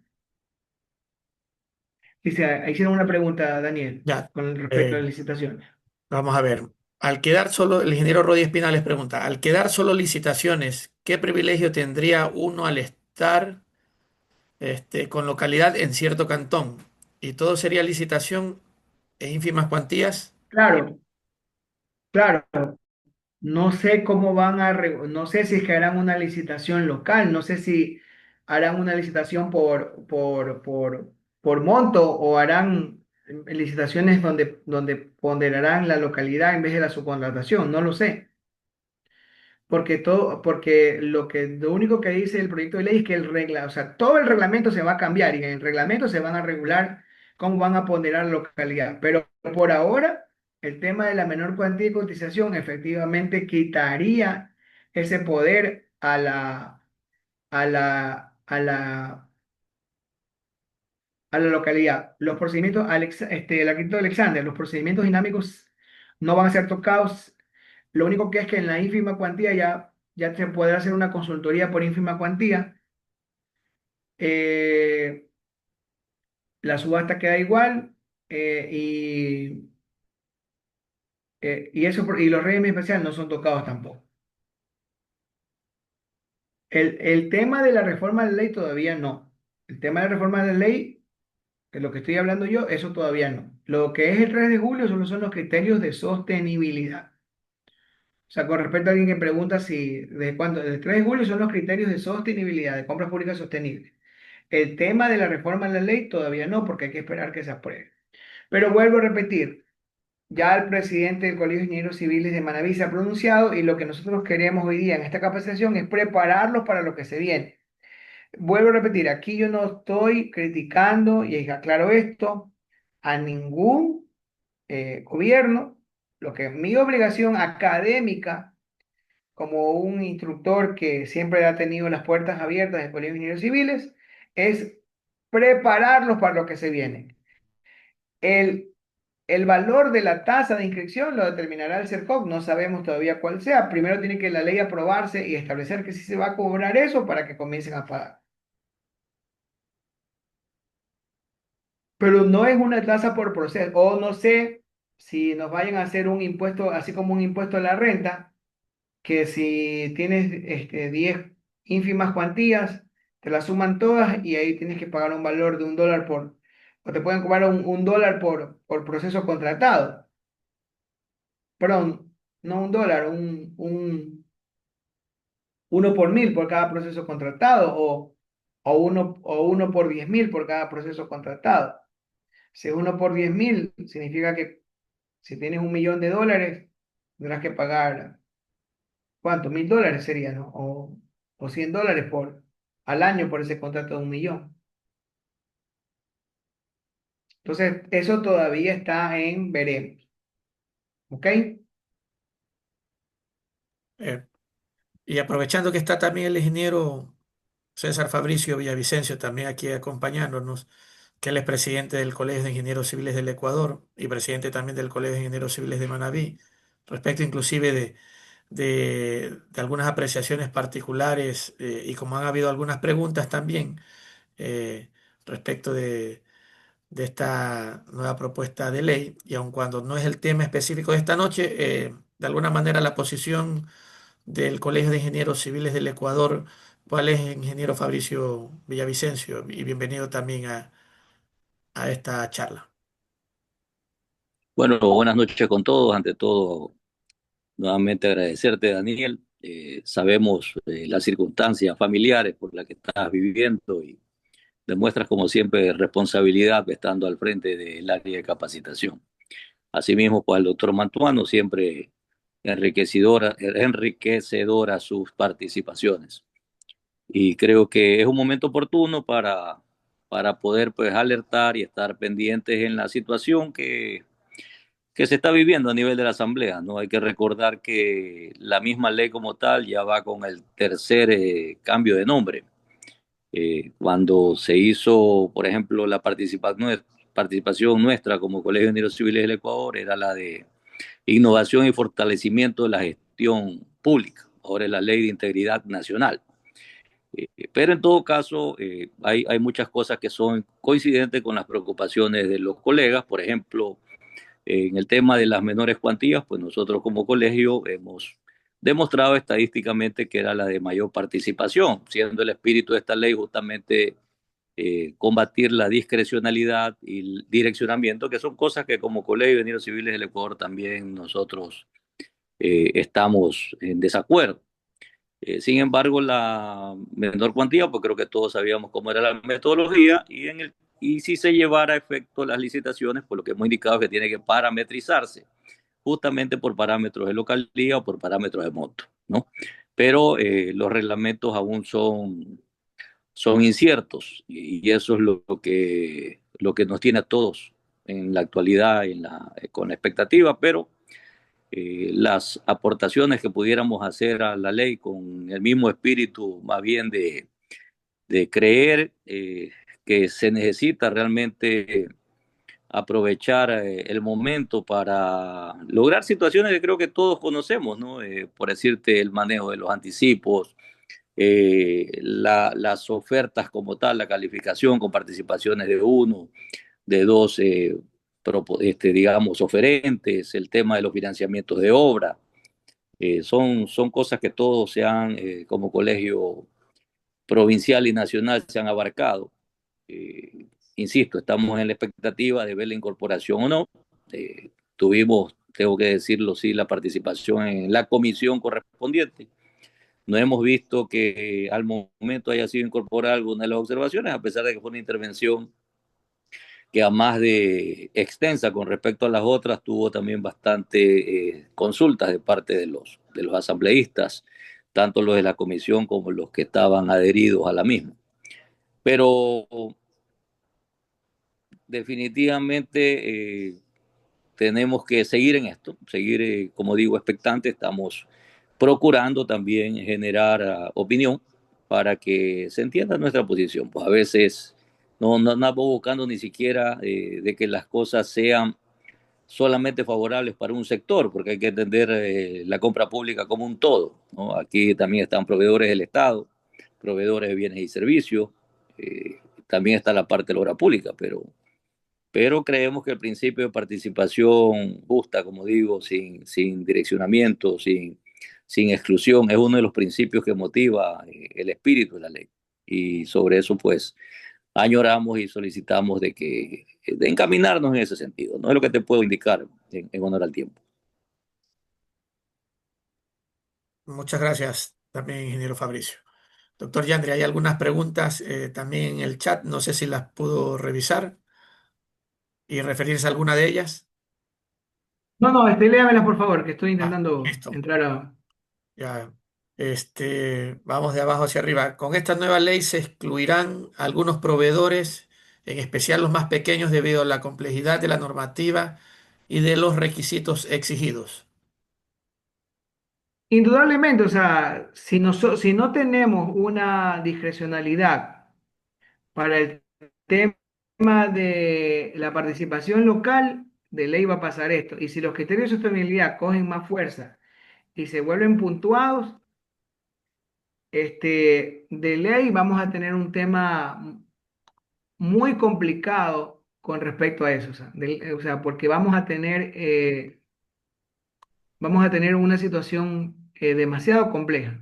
Dice, hicieron una pregunta, Daniel, Ya, con respecto a eh, las licitaciones. vamos a ver. Al quedar solo, el ingeniero Rodi Espina les pregunta, al quedar solo licitaciones, ¿qué privilegio tendría uno al estar con localidad en cierto cantón? ¿Y todo sería licitación e ínfimas cuantías? Claro, claro. No sé cómo no sé si es que harán una licitación local, no sé si harán una licitación por monto o harán licitaciones donde ponderarán la localidad en vez de la subcontratación, no lo sé. Porque lo único que dice el proyecto de ley es que o sea, todo el reglamento se va a cambiar y en el reglamento se van a regular cómo van a ponderar la localidad. Pero por ahora, el tema de la menor cuantía de cotización efectivamente quitaría ese poder a la, a la, a la localidad. Los procedimientos, el arquitecto Alexander, los procedimientos dinámicos no van a ser tocados. Lo único que es que en la ínfima cuantía ya se podrá hacer una consultoría por ínfima cuantía. Eh, la subasta queda igual y los regímenes especiales no son tocados tampoco. El tema de la reforma de la ley todavía no. El tema de la reforma de la ley, de lo que estoy hablando yo, eso todavía no. Lo que es el 3 de julio solo son los criterios de sostenibilidad. O sea, con respecto a alguien que pregunta si desde cuándo, desde el 3 de julio son los criterios de sostenibilidad, de compras públicas sostenibles. El tema de la reforma de la ley todavía no, porque hay que esperar que se apruebe. Pero vuelvo a repetir, ya el presidente del Colegio de Ingenieros Civiles de Manaví se ha pronunciado y lo que nosotros queremos hoy día en esta capacitación es prepararlos para lo que se viene. Vuelvo a repetir, aquí yo no estoy criticando, y aclaro esto, a ningún gobierno. Lo que es mi obligación académica como un instructor que siempre ha tenido las puertas abiertas del Colegio de Ingenieros Civiles, es prepararlos para lo que se viene. El, el valor de la tasa de inscripción lo determinará el CERCOP, no sabemos todavía cuál sea. Primero tiene que la ley aprobarse y establecer que sí se va a cobrar eso para que comiencen a pagar. Pero no es una tasa por proceso, o no sé si nos vayan a hacer un impuesto, así como un impuesto a la renta, que si tienes 10 ínfimas cuantías, te las suman todas y ahí tienes que pagar un valor de $1 o te pueden cobrar un dólar por proceso contratado. Perdón, no $1, uno por 1000 por cada proceso contratado o uno por 10.000 por cada proceso contratado. Si es uno por 10.000, significa que si tienes $1.000.000, tendrás que pagar, ¿cuánto? $1.000 sería, ¿no? O $100 al año por ese contrato de 1.000.000. Entonces, eso todavía está en veremos. ¿Ok? Eh, y aprovechando que está también el ingeniero César Fabricio Villavicencio también aquí acompañándonos, que él es presidente del Colegio de Ingenieros Civiles del Ecuador y presidente también del Colegio de Ingenieros Civiles de Manabí, respecto inclusive de algunas apreciaciones particulares y como han habido algunas preguntas también eh, respecto de esta nueva propuesta de ley, y aun cuando no es el tema específico de esta noche, de alguna manera la posición del Colegio de Ingenieros Civiles del Ecuador. ¿Cuál es, ingeniero Fabricio Villavicencio? Y bienvenido también a esta charla. Bueno, buenas noches con todos. Ante todo, nuevamente agradecerte, Daniel. Sabemos las circunstancias familiares por las que estás viviendo y demuestras, como siempre, responsabilidad estando al frente del área de capacitación. Asimismo, pues al doctor Mantuano, siempre enriquecedora sus participaciones. Y creo que es un momento oportuno para poder pues alertar y estar pendientes en la situación que se está viviendo a nivel de la Asamblea, ¿no? Hay que recordar que la misma ley como tal ya va con el tercer cambio de nombre. Cuando se hizo, por ejemplo, la participación nuestra como Colegio de Ingenieros Civiles del Ecuador era la de innovación y fortalecimiento de la gestión pública. Ahora es la Ley de Integridad Nacional. Pero en todo caso, hay muchas cosas que son coincidentes con las preocupaciones de los colegas. Por ejemplo, en el tema de las menores cuantías, pues nosotros como colegio hemos demostrado estadísticamente que era la de mayor participación, siendo el espíritu de esta ley justamente combatir la discrecionalidad y el direccionamiento, que son cosas que como Colegio de Ingenieros Civiles del Ecuador también nosotros estamos en desacuerdo. Sin embargo, la menor cuantía, pues creo que todos sabíamos cómo era la metodología y si se llevara a efecto las licitaciones, pues lo que hemos indicado es que tiene que parametrizarse, justamente por parámetros de localidad o por parámetros de monto, ¿no? Pero los reglamentos aún son inciertos y eso es lo que nos tiene a todos en la actualidad con la expectativa, pero las aportaciones que pudiéramos hacer a la ley con el mismo espíritu más bien de creer que se necesita realmente aprovechar el momento para lograr situaciones que creo que todos conocemos, ¿no? Por decirte, el manejo de los anticipos, las ofertas como tal, la calificación con participaciones de uno, de dos, digamos, oferentes, el tema de los financiamientos de obra. Son cosas que todos como colegio provincial y nacional se han abarcado. Insisto, estamos en la expectativa de ver la incorporación o no. Tuvimos, tengo que decirlo, sí, la participación en la comisión correspondiente. No hemos visto que al momento haya sido incorporada alguna de las observaciones, a pesar de que fue una intervención que a más de extensa con respecto a las otras, tuvo también bastante consultas de parte de los asambleístas, tanto los de la comisión como los que estaban adheridos a la misma. Pero definitivamente tenemos que seguir en esto, seguir, como digo, expectantes. Estamos procurando también generar opinión para que se entienda nuestra posición. Pues a veces no andamos buscando ni siquiera de que las cosas sean solamente favorables para un sector, porque hay que entender la compra pública como un todo, ¿no? Aquí también están proveedores del Estado, proveedores de bienes y servicios, eh, también está la parte de la obra pública, pero creemos que el principio de participación justa, como digo, sin direccionamiento, sin exclusión, es uno de los principios que motiva el espíritu de la ley. Y sobre eso, pues, añoramos y solicitamos de encaminarnos en ese sentido. No es lo que te puedo indicar en honor al tiempo. Muchas gracias también, ingeniero Fabricio. Doctor Yandri, hay algunas preguntas también en el chat, no sé si las pudo revisar y referirse a alguna de ellas. No, no, léamelas por favor, que estoy Ah, intentando listo. entrar a... Ya, vamos de abajo hacia arriba. Con esta nueva ley se excluirán algunos proveedores, en especial los más pequeños, debido a la complejidad de la normativa y de los requisitos exigidos. Indudablemente, o sea, si no tenemos una discrecionalidad para el tema de la participación local, de ley va a pasar esto. Y si los criterios de sostenibilidad cogen más fuerza y se vuelven puntuados, de ley vamos a tener un tema muy complicado con respecto a eso. O sea, porque vamos a tener una situación demasiado compleja.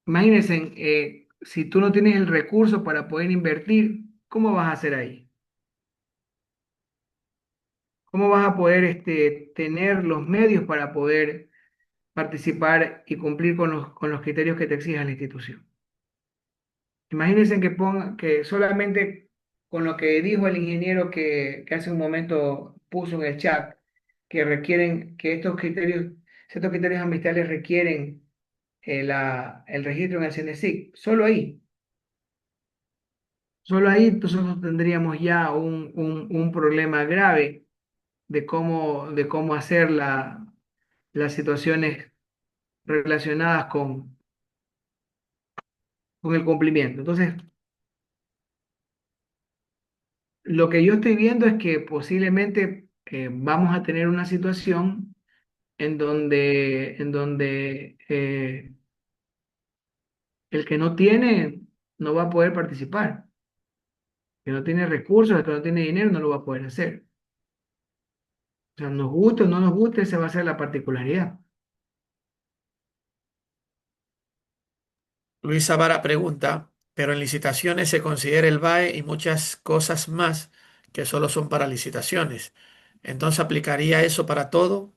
Imagínense, si tú no tienes el recurso para poder invertir, ¿cómo vas a hacer ahí? ¿Cómo vas a poder tener los medios para poder participar y cumplir con los criterios que te exija la institución? Imagínense que solamente con lo que dijo el ingeniero que hace un momento puso en el chat, que ciertos criterios ambientales requieren el registro en el CNSIC, solo ahí nosotros tendríamos ya un problema grave de cómo hacer las situaciones relacionadas con el cumplimiento. Entonces, lo que yo estoy viendo es que posiblemente vamos a tener una situación en donde el que no tiene no va a poder participar, que no tiene recursos, el que no tiene dinero no lo va a poder hacer. O sea, nos guste o no nos guste, esa va a ser la particularidad. Luis Vara pregunta, pero en licitaciones se considera el BAE y muchas cosas más que solo son para licitaciones. Entonces, ¿aplicaría eso para todo,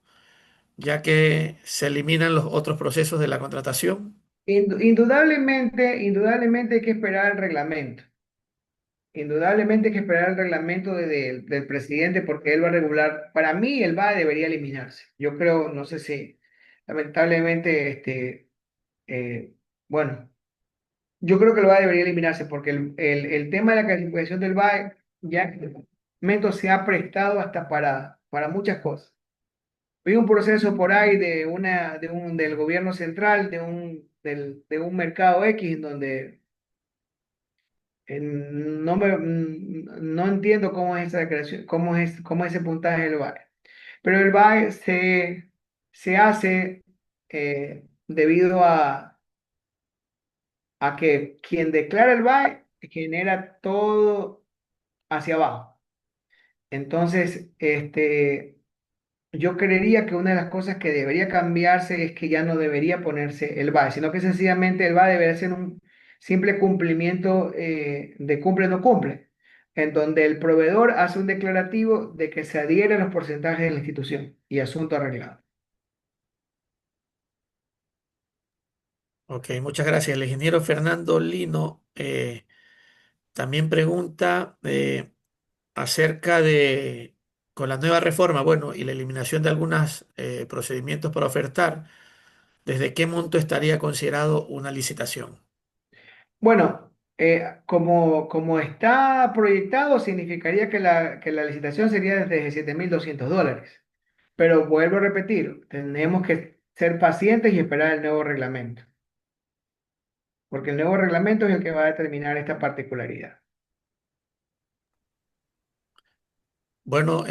ya que se eliminan los otros procesos de la contratación? Indudablemente hay que esperar el reglamento. Indudablemente hay que esperar el reglamento del presidente porque él va a regular. Para mí, el VAE debería eliminarse. Yo creo, no sé si, lamentablemente, eh, bueno, yo creo que el VAE debería eliminarse porque el tema de la calificación del VAE ya en el momento se ha prestado hasta para muchas cosas. Hay un proceso por ahí del gobierno central, de un mercado X, en donde no entiendo cómo es esa declaración, cómo es ese puntaje del VAE. Pero el VAE se hace debido a que quien declara el VAE genera todo hacia abajo. Entonces, yo creería que una de las cosas que debería cambiarse es que ya no debería ponerse el VAE, sino que sencillamente el VAE debería ser un simple cumplimiento de cumple o no cumple, en donde el proveedor hace un declarativo de que se adhiere a los porcentajes de la institución y asunto arreglado. Ok, muchas gracias. El ingeniero Fernando Lino también pregunta acerca de, con la nueva reforma, bueno, y la eliminación de algunos procedimientos para ofertar, ¿desde qué monto estaría considerado una licitación? Bueno, como está proyectado, significaría que la licitación sería desde $7.200. Pero vuelvo a repetir, tenemos que ser pacientes y esperar el nuevo reglamento, porque el nuevo reglamento es el que va a determinar esta particularidad. Bueno,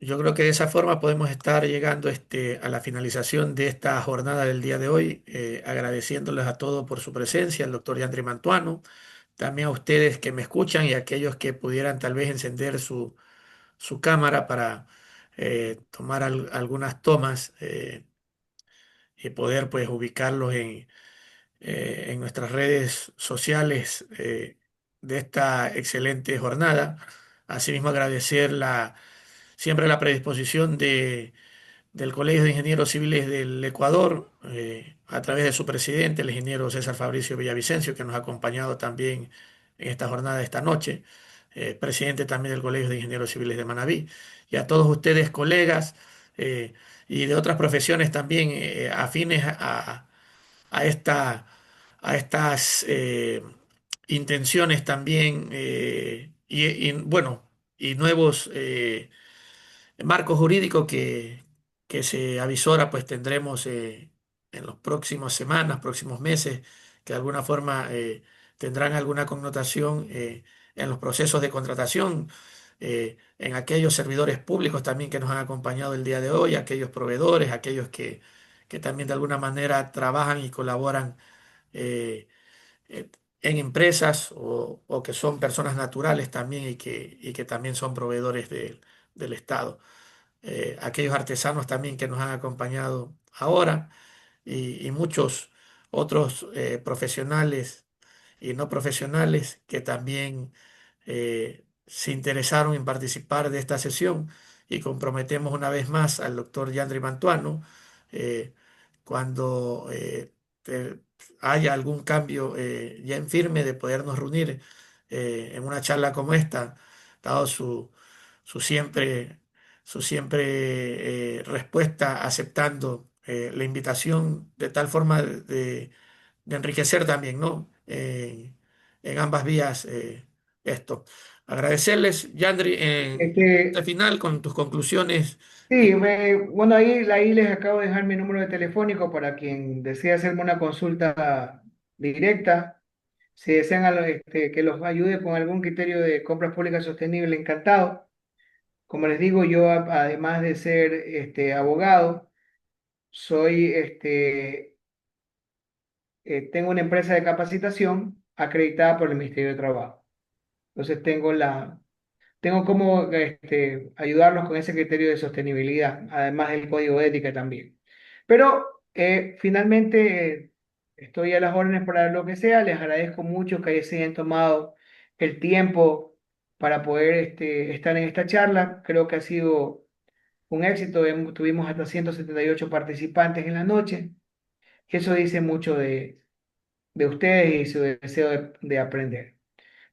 yo creo que de esa forma podemos estar llegando a la finalización de esta jornada del día de hoy, agradeciéndoles a todos por su presencia, al doctor Yandri Mantuano, también a ustedes que me escuchan y a aquellos que pudieran tal vez encender su cámara para tomar algunas tomas y poder pues ubicarlos en nuestras redes sociales de esta excelente jornada. Asimismo, agradecer siempre la predisposición del Colegio de Ingenieros Civiles del Ecuador, a través de su presidente, el ingeniero César Fabricio Villavicencio, que nos ha acompañado también en esta jornada de esta noche, presidente también del Colegio de Ingenieros Civiles de Manabí, y a todos ustedes, colegas, eh, y de otras profesiones también afines a a estas intenciones también, bueno, y nuevos marco jurídico que se avisora, pues tendremos en las próximas semanas, próximos meses, que de alguna forma tendrán alguna connotación en los procesos de contratación, en aquellos servidores públicos también que nos han acompañado el día de hoy, aquellos proveedores, aquellos que también de alguna manera trabajan y colaboran eh, eh, en empresas o que son personas naturales también y que también son proveedores del Estado, aquellos artesanos también que nos han acompañado ahora y muchos otros profesionales y no profesionales que también se interesaron en participar de esta sesión y comprometemos una vez más al doctor Yandri Mantuano eh, cuando te- haya algún cambio ya en firme de podernos reunir en una charla como esta, dado su siempre su siempre respuesta aceptando la invitación de tal forma de enriquecer también, ¿no? En ambas vías esto. Agradecerles, Yandri, Este, al final con tus conclusiones. sí, bueno, ahí les acabo de dejar mi número de telefónico para quien desee hacerme una consulta directa. Si desean que los ayude con algún criterio de compras públicas sostenible, encantado. Como les digo, yo además de ser abogado, soy tengo una empresa de capacitación acreditada por el Ministerio de Trabajo. Entonces tengo como ayudarlos con ese criterio de sostenibilidad, además del código de ética también. Pero finalmente estoy a las órdenes para lo que sea. Les agradezco mucho que se hayan tomado el tiempo para poder estar en esta charla. Creo que ha sido un éxito. Tuvimos hasta 178 participantes en la noche. Eso dice mucho de ustedes y su deseo de aprender.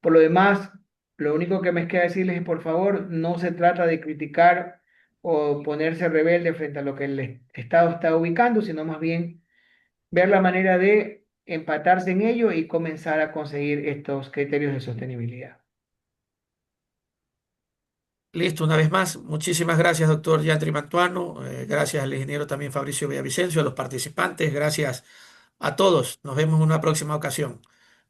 Por lo demás, lo único que me queda decirles es, por favor, no se trata de criticar o ponerse rebelde frente a lo que el Estado está ubicando, sino más bien ver la manera de empatarse en ello y comenzar a conseguir estos criterios de sostenibilidad. Listo, una vez más, muchísimas gracias, doctor Yandri Mantuano, gracias al ingeniero también Fabricio Villavicencio, a los participantes, gracias a todos. Nos vemos en una próxima ocasión.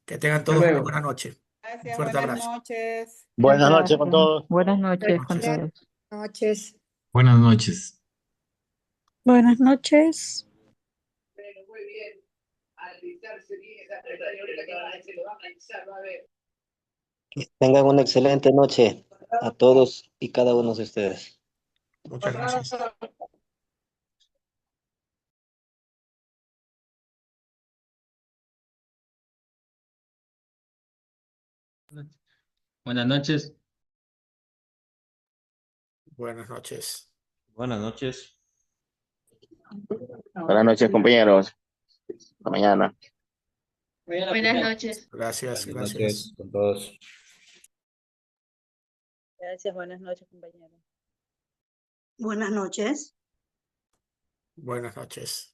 Que tengan Hasta todos una luego. buena noche. Un Gracias, fuerte buenas abrazo. noches. Buenas noches con Gracias. todos. Buenas Buenas noches con noches. todos. Noches. Buenas noches. Buenas noches. Muy bien. Analizarse bien esa prestación que ahora se lo va a analizar, va a ver. Tengan una excelente noche a todos y cada uno de ustedes. Muchas gracias. Buenas noches. Buenas noches. Buenas noches. Buenas noches, compañeros. Hasta mañana. Buenas noches. Gracias, Buenas gracias. noches con todos. Gracias, buenas noches, compañeros. Buenas noches. Buenas noches.